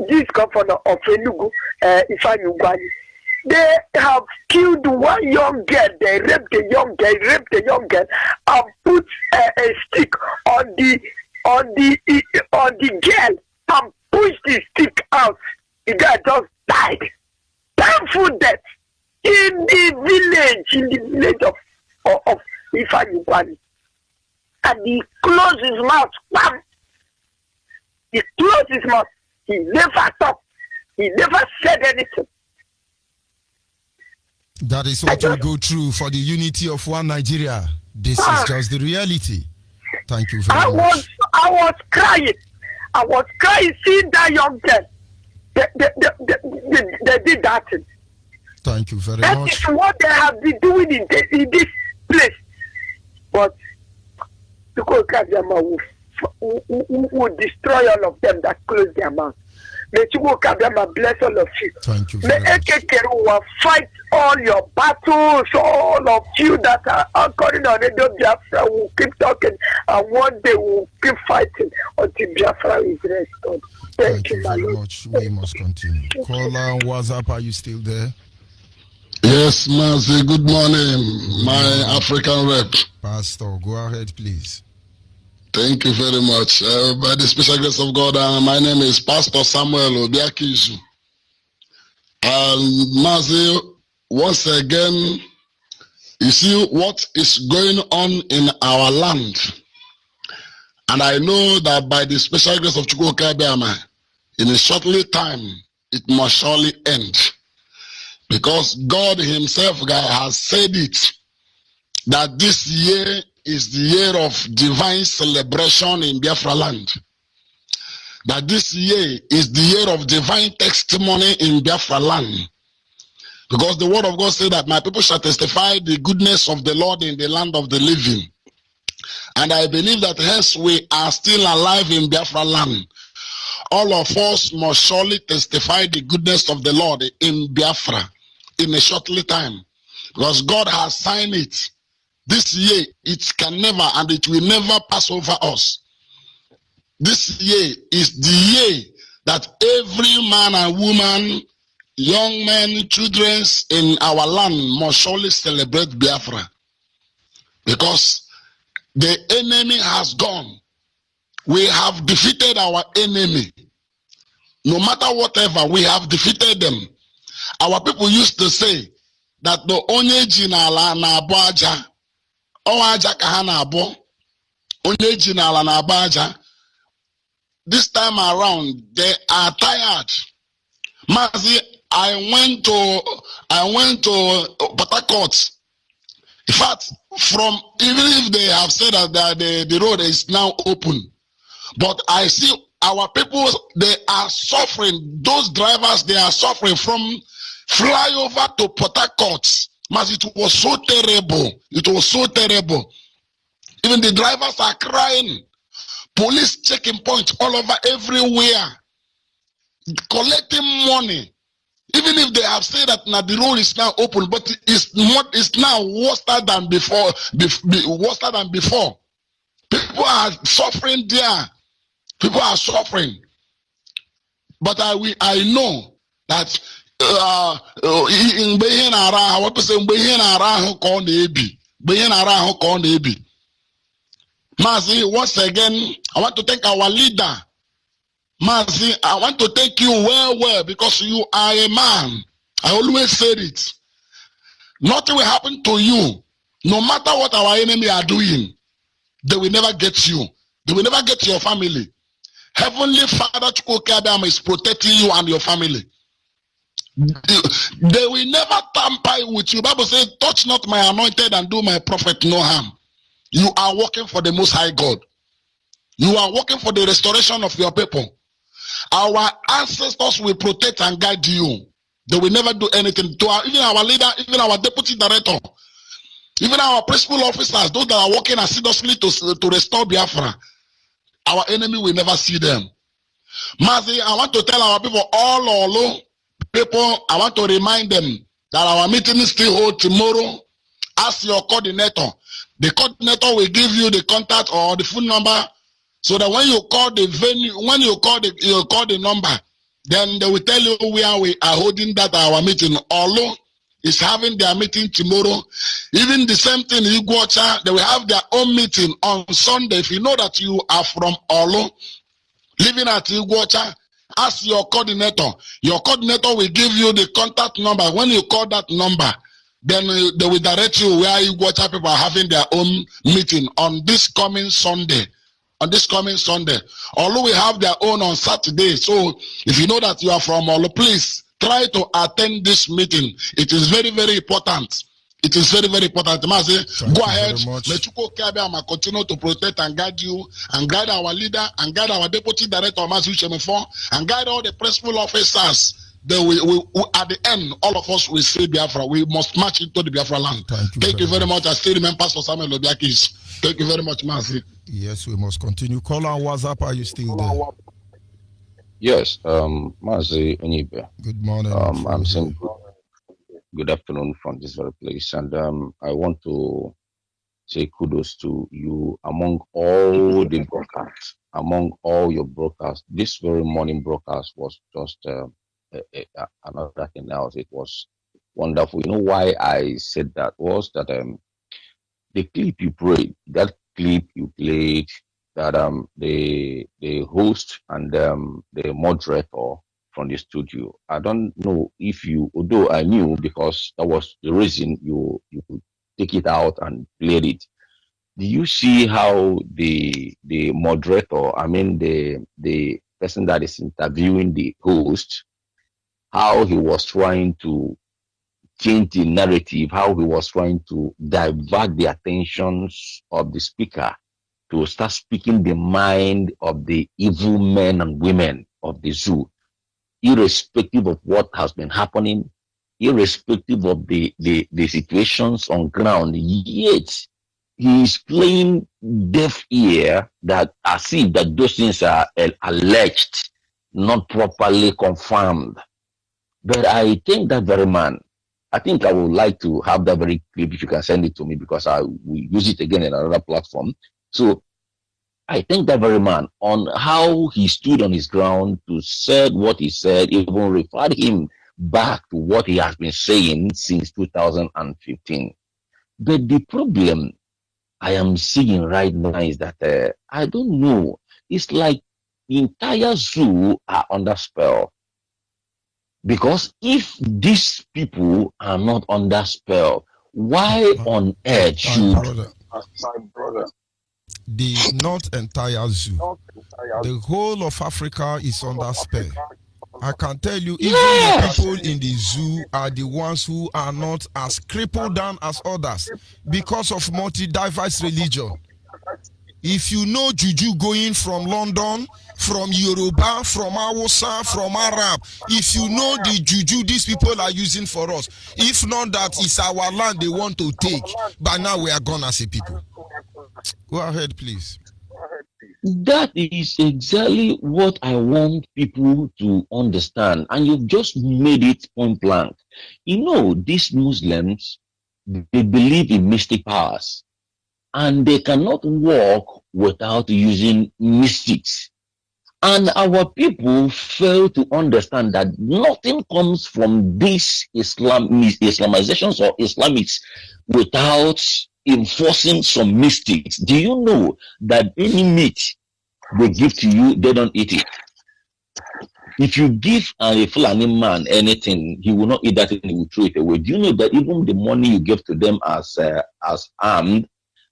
this governor of Enugu, Ifanyugwani, they have killed one young girl. They raped the young girl, and put a stick on the girl and pushed the stick out. The girl just died. Painful death in the village of Ifanyugwani. And he closed his mouth. Bam! He closed his mouth. He never talked. He never said anything. That is what we go through for the unity of one Nigeria. This is just the reality. Thank you very much. I was crying. I was crying seeing that young girl. They did that thing. Thank you very much. That is what they have been doing in this place. But because Kabiama will destroy all of them that close their mouth. May Chukwuka Kabiama bless all of you. Thank you very much. May Ekekeru will fight all your battles, all of you that are anchoring on Radio Biafra will keep talking, and one day we'll keep fighting until Biafra is restored. Thank you very much. We must continue. Caller on WhatsApp, are you still there? Yes, Mazi, good morning, my African rep. Pastor, go ahead, please. Thank you very much. By the special grace of God, my name is Pastor Samuel Obiakizu. And Mazi, once again, you see what is going on in our land. And I know that by the special grace of Chukwuka Biama, in a shortly time, it must surely end. Because God himself has said it, that this year is the year of divine celebration in Biafra land. That this year is the year of divine testimony in Biafra land. Because the word of God said that my people shall testify the goodness of the Lord in the land of the living. And I believe that hence we are still alive in Biafra land. All of us must surely testify the goodness of the Lord in Biafra in a shortly time. Because God has signed it. This year, it can never and it will never pass over us. This year is the year that every man and woman, young men, children in our land must surely celebrate Biafra. Because the enemy has gone. We have defeated our enemy. No matter whatever, we have defeated them. Our people used to say that the onye jinala na abaja, aja kahana abo, onye jinala na abaja. This time around, they are tired. Mazi, I went to Port Harcourt. In fact, even if they have said that the road is now open, but I see our people, they are suffering. Those drivers, they are suffering from flyover to Port Harcourt. Mazi, it was so terrible. It was so terrible. Even the drivers are crying. Police checking points all over everywhere, collecting money. Even if they have said that now the road is now open, but it's now worse than before. Worse than before. People are suffering there. People are suffering. But I know that Mazi, once again, I want to thank our leader. Mazi, I want to thank you well, because you are a man. I always said it. Nothing will happen to you. No matter what our enemy are doing, they will never get you. They will never get your family. Heavenly Father Chukwuka is protecting you and your family. They will never tamper with you. The Bible says, touch not my anointed and do my prophet no harm. You are working for the Most High God. You are working for the restoration of your people. Our ancestors will protect and guide you. They will never do anything to even our leader, even our deputy director, even our principal officers, those that are working assiduously to restore Biafra. Our enemy will never see them. Mazi, I want to tell our people, all people, I want to remind them that our meeting is still hold tomorrow. Ask your coordinator. The coordinator will give you the contact or the phone number, so that when you call the venue, when you call the number, then they will tell you where we are holding that our meeting. Olo is having their meeting tomorrow. Even the same thing in Iguacha, they will have their own meeting on Sunday. If you know that you are from Olo, living at Iguacha, ask your coordinator. Your coordinator will give you the contact number. When you call that number, then they will direct you where Iguacha people are having their own meeting on this coming Sunday. Although we have their own on Saturday. So if you know that you are from Olo, please try to attend this meeting. It is very, very important. It is very, very important. Mazi, go ahead. Let continue to protect and guide you, and guide our leader, and guide our deputy director, Mazi Chemefon, and guide all the principal officers. Then we at the end, all of us will say Biafra. We must march into the Biafra land. Thank you very much. I still remember Pastor Samuel Obiakis. Thank you very much, Mazi. Yes, we must continue. Call on WhatsApp. Are you still there? Yes, Mazi Onyibe. Good morning. I'm saying good afternoon from this very place, and I want to say kudos to you among all the broadcasts, among all your broadcasts. This very morning broadcast was just another thing else. It was wonderful. You know why I said that was that the clip you played, that clip you played, that the host and the moderator from the studio. I don't know if you, although I knew because that was the reason you could take it out and played it. Do you see how the moderator, I mean the person that is interviewing the host, how he was trying to change the narrative, how he was trying to divert the attentions of the speaker to start speaking the mind of the evil men and women of the zoo, irrespective of what has been happening, irrespective of the situations on ground, yet he is playing deaf ear that as if that those things are alleged, not properly confirmed. But I think that very man, I think I would like to have that very clip if you can send it to me, because I will use it again in another platform. So I think that very man, on how he stood on his ground to say what he said, even referred him back to what he has been saying since 2015. But the problem I am seeing right now is that I don't know. It's like the entire zoo are under spell. Because if these people are not under spell, why on earth should my brother? The not entire zoo, the whole of Africa is under spell. I can tell you, even the people in the zoo are the ones who are not as crippled down as others because of multi-diverse religion. If you know Juju going from London, from Yoruba, from Hausa, from Arab, if you know the Juju these people are using for us, if not that it's our land they want to take, but now we are gone as a people. Go ahead, please. That is exactly what I want people to understand. And you've just made it point blank. You know, these Muslims, they believe in mystic powers. And they cannot walk without using mystics. And our people fail to understand that nothing comes from these Islamizations or Islamics without enforcing some mystics. Do you know that any meat they give to you, they don't eat it? If you give a Fulani man anything, he will not eat that thing, he will throw it away. Do you know that even the money you give to them as armed,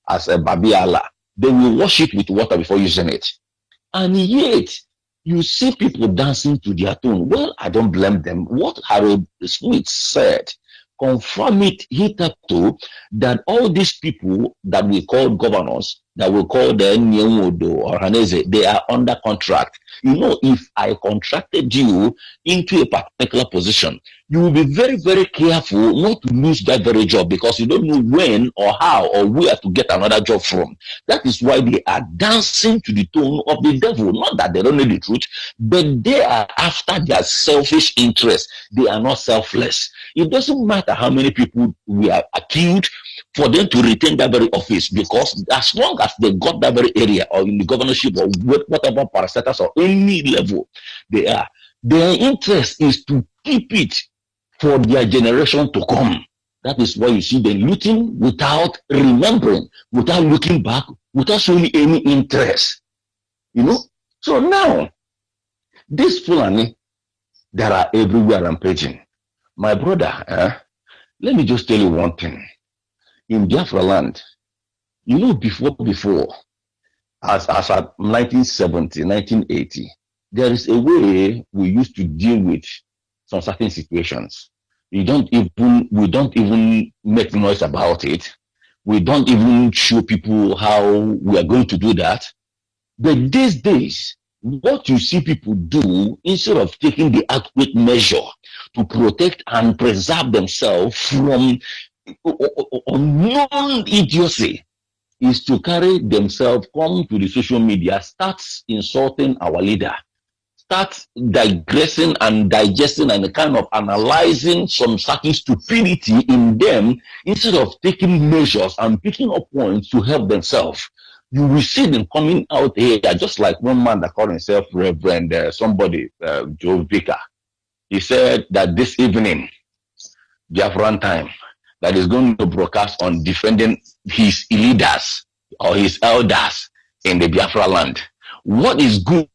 as a Babi Allah, they will wash it with water before using it? And yet, you see people dancing to their tune. Well, I don't blame them. What Harold Smith said, confirm it hitherto, that all these people that we call governors, that we call the Nyemodo or Haneze, they are under contract. You know, if I contracted you into a particular position, you will be very, very careful not to lose that very job because you don't know when or how or where to get another job from. That is why they are dancing to the tone of the devil. Not that they don't know the truth, but they are after their selfish interest. They are not selfless. It doesn't matter how many people we are accused for them to retain that very office, because as long as they got that very area or in the governorship or whatever parastatus or any level they are, their interest is to keep it for their generation to come. That is why you see them looting without remembering, without looking back, without showing any interest. You know? So now, this Fulani that are everywhere rampaging, my brother, let me just tell you one thing. In Biafra land, you know, before, as at 1970, 1980, there is a way we used to deal with some certain situations. We don't even make noise about it. We don't even show people how we are going to do that. But these days, what you see people do, instead of taking the adequate measure to protect and preserve themselves from unknown idiocy, is to carry themselves, come to the social media, start insulting our leader, start digressing and digesting and kind of analyzing some certain stupidity in them, instead of taking measures and picking up points to help themselves. You will see them coming out here, just like one man that called himself Reverend Joe Vicar. He said that this evening, Biafran time, that is going to broadcast on defending his leaders or his elders in the Biafra land. What is good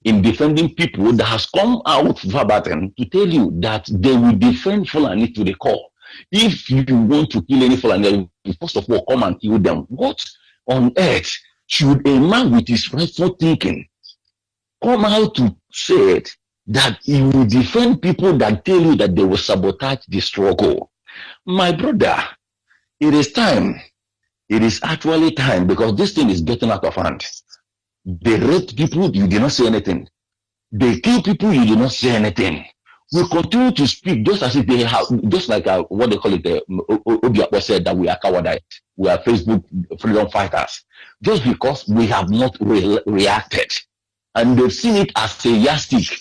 in defending people that has come out verbatim to tell you that they will defend Fulani to the core? If you want to kill any Fulani, first of all, come and kill them. What on earth should a man with his rightful thinking come out to say that he will defend people that tell you that they will sabotage the struggle? My brother, it is time. It is actually time, because this thing is getting out of hand. They rape people, you did not say anything. They kill people, you did not say anything. We continue to speak just as if they have, just like what they call it, Obiakpo said that we are cowardice. We are Facebook freedom fighters. Just because we have not reacted. And they've seen it as a yardstick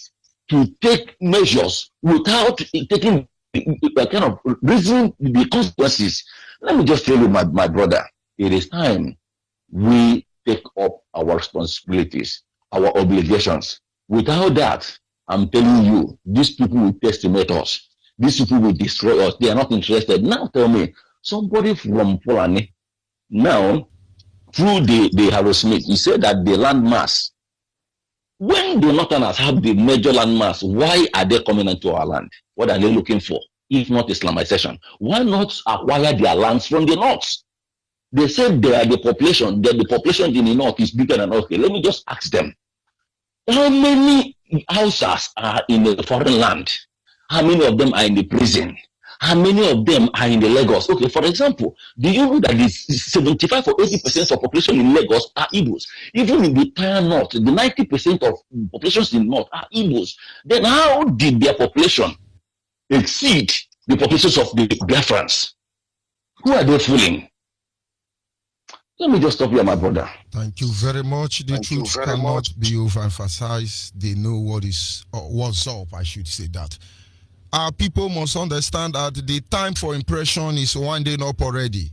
to take measures without taking kind of reason the consequences. Let me just tell you, my brother, it is time we take up our responsibilities, our obligations. Without that, I'm telling you, these people will decimate us. These people will destroy us. They are not interested. Now tell me, somebody from Fulani, now, through the Harold Smith, he said that the land mass, when the Northerners have the major land mass, why are they coming into our land? What are they looking for, if not Islamization? Why not acquire their lands from the North? They said they are the population, that the population in the North is bigger than us. Okay, let me just ask them, how many houses are in the foreign land? How many of them are in the prison? How many of them are in the Lagos? Okay, for example, do you know that the 75 or 80% of population in Lagos are Igbos? Even in the entire North, the 90% of populations in the North are Igbos. Then how did their population exceed the populations of the Biafrans? Who are they fooling? Let me just stop here, my brother. Thank you very much. The truth cannot be overemphasized. They know what's up, I should say that. Our people must understand that the time for impression is winding up already.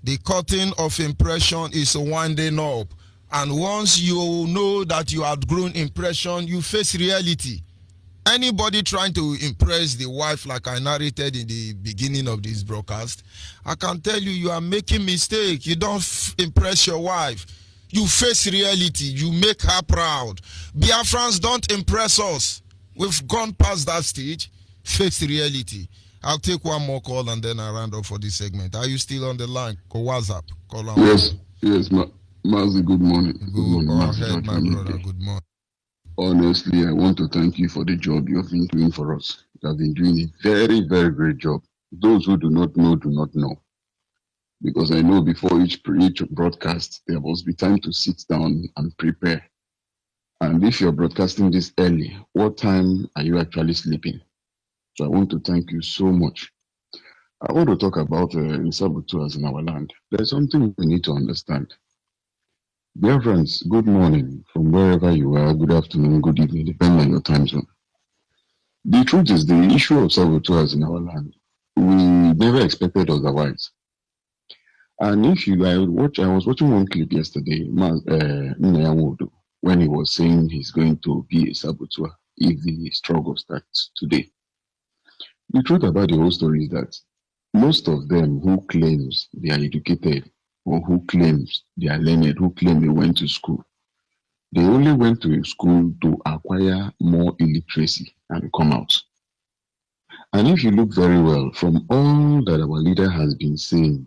The curtain of impression is winding up. And once you know that you have grown impression, you face reality. Anybody trying to impress the wife, like I narrated in the beginning of this broadcast, I can tell you, you are making mistake. You don't impress your wife. You face reality. You make her proud. Biafrans don't impress us. We've gone past that stage. Face reality. I'll take one more call and then I'll round up for this segment. Are you still on the line? Call WhatsApp. Call on. Yes, Mazi, good morning. Good morning. Go ahead, my brother. Good morning. Honestly, I want to thank you for the job you have been doing for us. You have been doing a very, very great job. Those who do not know, do not know. because I know before each broadcast, there must be time to sit down and prepare. And if you're broadcasting this early, what time are you actually sleeping? So I want to thank you so much. I want to talk about saboteurs in our land. There's something we need to understand. Dear friends, good morning from wherever you are, good afternoon, good evening, depending on your time zone. The truth is, the issue of saboteurs in our land, we never expected otherwise. And if you I was watching one clip yesterday, when he was saying he's going to be a saboteur if the struggle starts today. The truth about the whole story is that most of them who claims they are educated or who claims they are learned, who claim they went to school, they only went to school to acquire more illiteracy and come out. And if you look very well, from all that our leader has been saying,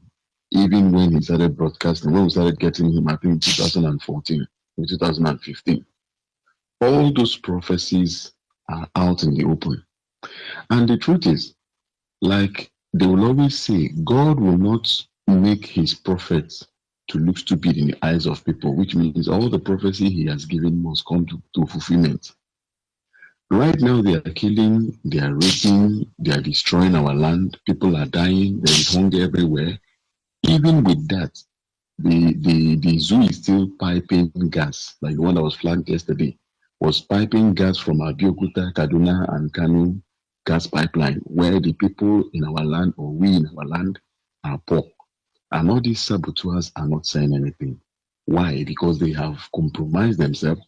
even when he started broadcasting, when we started getting him, I think in 2014 or 2015, all those prophecies are out in the open. And the truth is, like they will always say, God will not make his prophets to look stupid in the eyes of people, which means all the prophecy he has given must come to fulfillment. Right now, they are killing, they are raping, they are destroying our land. People are dying. There is hunger everywhere. Even with that, the zoo is still piping gas, like the one that was flagged yesterday, was piping gas from Abeokuta, Kaduna, and Kanu gas pipeline, where the people in our land or we in our land are poor. And all these saboteurs are not saying anything. Why? Because they have compromised themselves.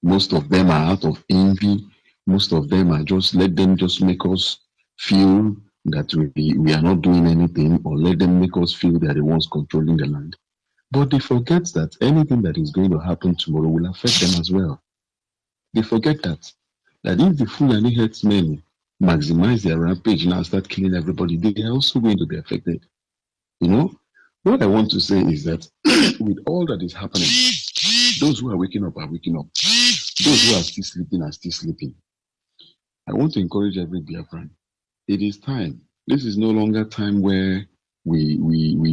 Most of them are out of envy. Most of them are let them make us feel that we are not doing anything, or let them make us feel they are the ones controlling the land. But they forget that anything that is going to happen tomorrow will affect them as well. They forget that if the Fulani herdsmen maximize their rampage now, start killing everybody, they are also going to be affected. You know, what I want to say is that with all that is happening, those who are waking up are waking up. Those who are still sleeping are still sleeping. I want to encourage every Biafran. It is time. This is no longer time where we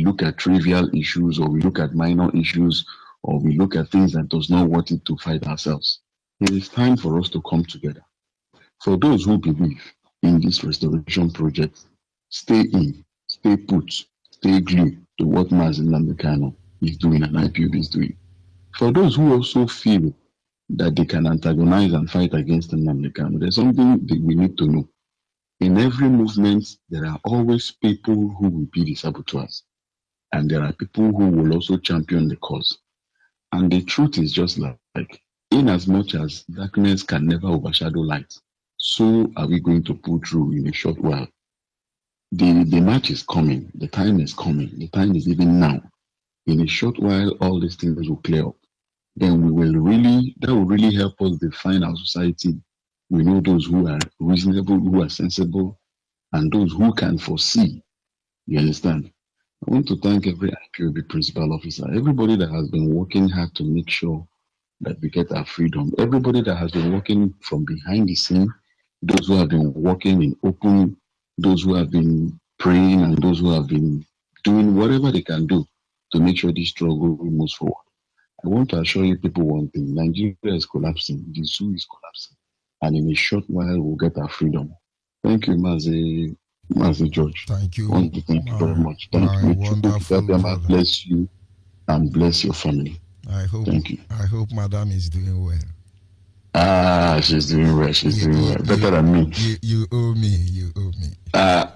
look at trivial issues, or we look at minor issues, or we look at things that does not want it to fight ourselves. It is time for us to come together. For those who believe in this restoration project, stay in, stay put, stay glued to what Mazi Nnamdi Kanu is doing and IPOB is doing. For those who also feel that they can antagonize and fight against Nnamdi Kanu, there's something that we need to know. In every movement, there are always people who will be the saboteurs, and there are people who will also champion the cause. And the truth is just like in as much as darkness can never overshadow light, so are we going to pull through in a short while. The match is coming, the time is coming, the time is even now. In a short while, all these things will clear up. Then that will really help us define our society. We know those who are reasonable, who are sensible, and those who can foresee. You understand? I want to thank every IPOB principal officer, everybody that has been working hard to make sure that we get our freedom, everybody that has been working from behind the scene, those who have been working in open, those who have been praying, and those who have been doing whatever they can do to make sure this struggle moves forward. I want to assure you people one thing: Nigeria is collapsing, the zoo is collapsing, and in a short while we'll get our freedom. Thank you, Mazi George. Thank you. I want to thank you very much. Thank you. Wonderful God bless you and bless your family. Thank you. I hope Madam is doing well. She's doing well. She's doing well. Better than me. You owe me. You owe me.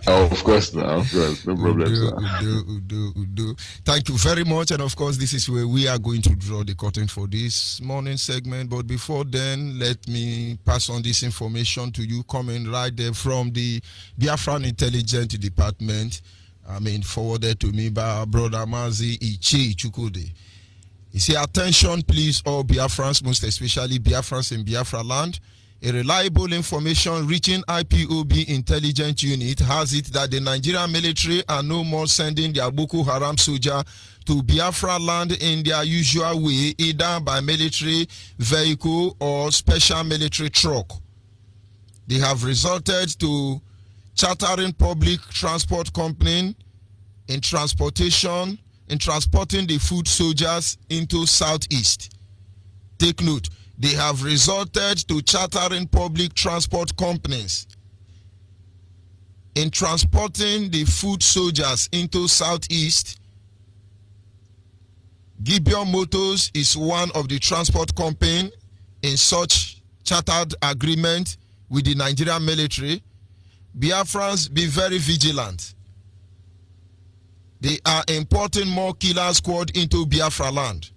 Of course, no problem, Udo. Thank you very much. And of course, this is where we are going to draw the curtain for this morning segment. But before then, let me pass on this information to you, coming right there from the Biafran Intelligence Department. Forwarded to me by our brother Mazi Ichi Chukwude. He said, attention please all Biafrans, most especially Biafrans in Biafra land. A reliable information reaching IPOB intelligence unit has it that the Nigerian military are no more sending their Boko Haram soldier to Biafra land in their usual way, either by military vehicle or special military truck. They have resorted to chartering public transport company in transportation in transporting the foot soldiers into Southeast. Take note, they have resorted to chartering public transport companies in transporting the foot soldiers into Southeast. Gibeon Motors is one of the transport companies in such chartered agreement with the Nigerian military. Biafrans, be very vigilant. They are importing more killer squad into Biafra land.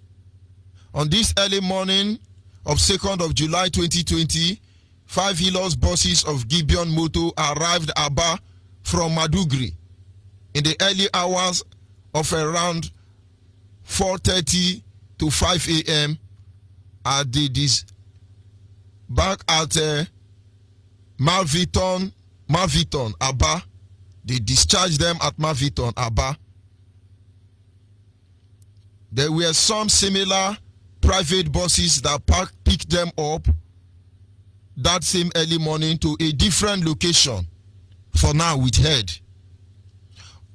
On this early morning of 2nd of July 2020, 5 Hilos buses of Gibeon Motor arrived Aba from Madugri in the early hours of around 4:30 to 5 a.m. at the back at Malviton, Aba. They discharged them at Malviton, Aba. There were some similar private buses that picked them up that same early morning to a different location, for now with head.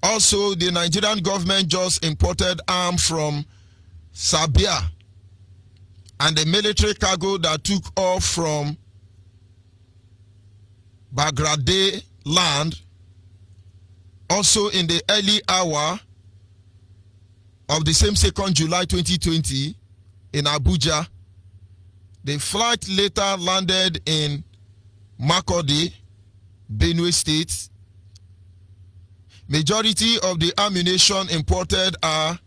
Also, the Nigerian government just imported arms from Serbia, and the military cargo that took off from Baghdad land also in the early hour of the same 2nd July 2020 in Abuja. The flight later landed in Makurdi, Benue State. Majority of the ammunition imported are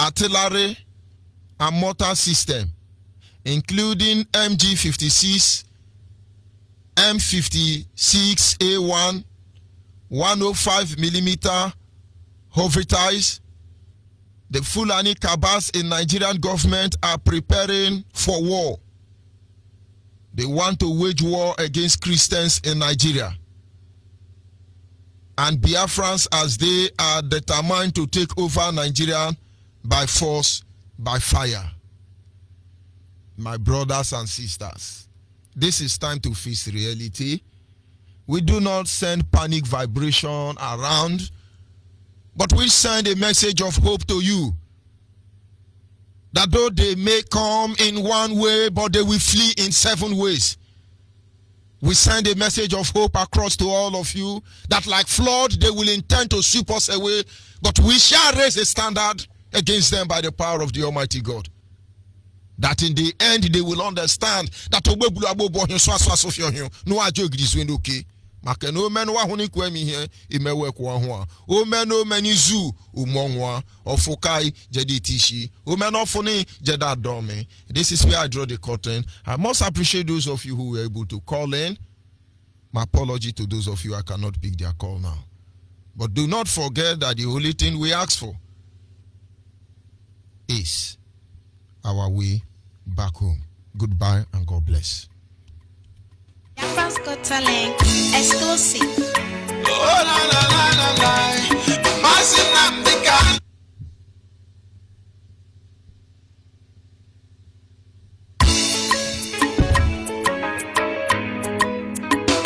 artillery and mortar system, including MG56, M56A1, 105mm Hoverities. The Fulani Kabas in Nigerian government are preparing for war. They want to wage war against Christians in Nigeria. And Biafrans, as they are determined to take over Nigeria by force, by fire. My brothers and sisters, this is time to face reality. We do not send panic vibration around, but we send a message of hope to you. That though they may come in one way, but they will flee in 7 ways. We send a message of hope across to all of you that like flood, they will intend to sweep us away, but we shall raise a standard against them by the power of the Almighty God. That in the end, they will understand that Makeno men wa huni kwemi here imewe kwa hwa. O men o menizu umonwa ofukai jeditishi. O men ofuni jedadome. This is where I draw the curtain. I must appreciate those of you who were able to call in. My apology to those of you I cannot pick their call now. But do not forget that the only thing we ask for is our way back home. Goodbye and God bless. Biafra's Got Talent exclusive. Oh la la la la la,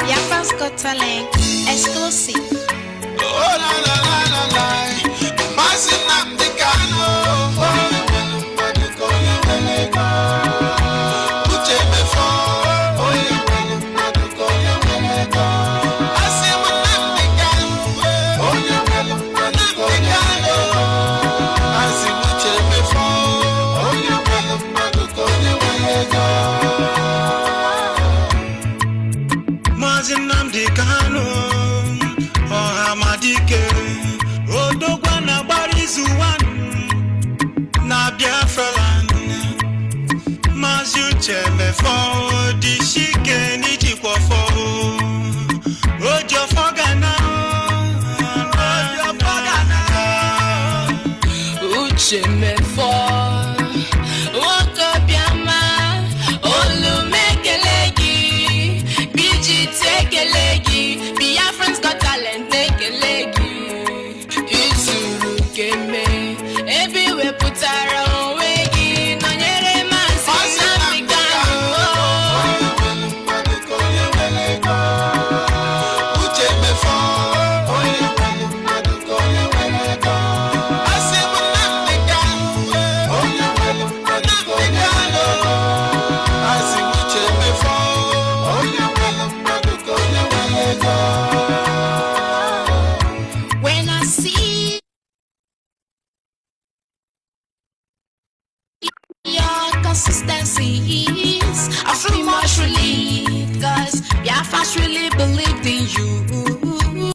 Biafra's Got Talent exclusive. oh la la la la la, for the chicken Ojo Fogana Uche me for Woko Biama Olu Mekelegi Biji Tekelegi Biafra's Got Talent Tekelegi Isuru Keme Everywhere put our own way. Uche me for consistency.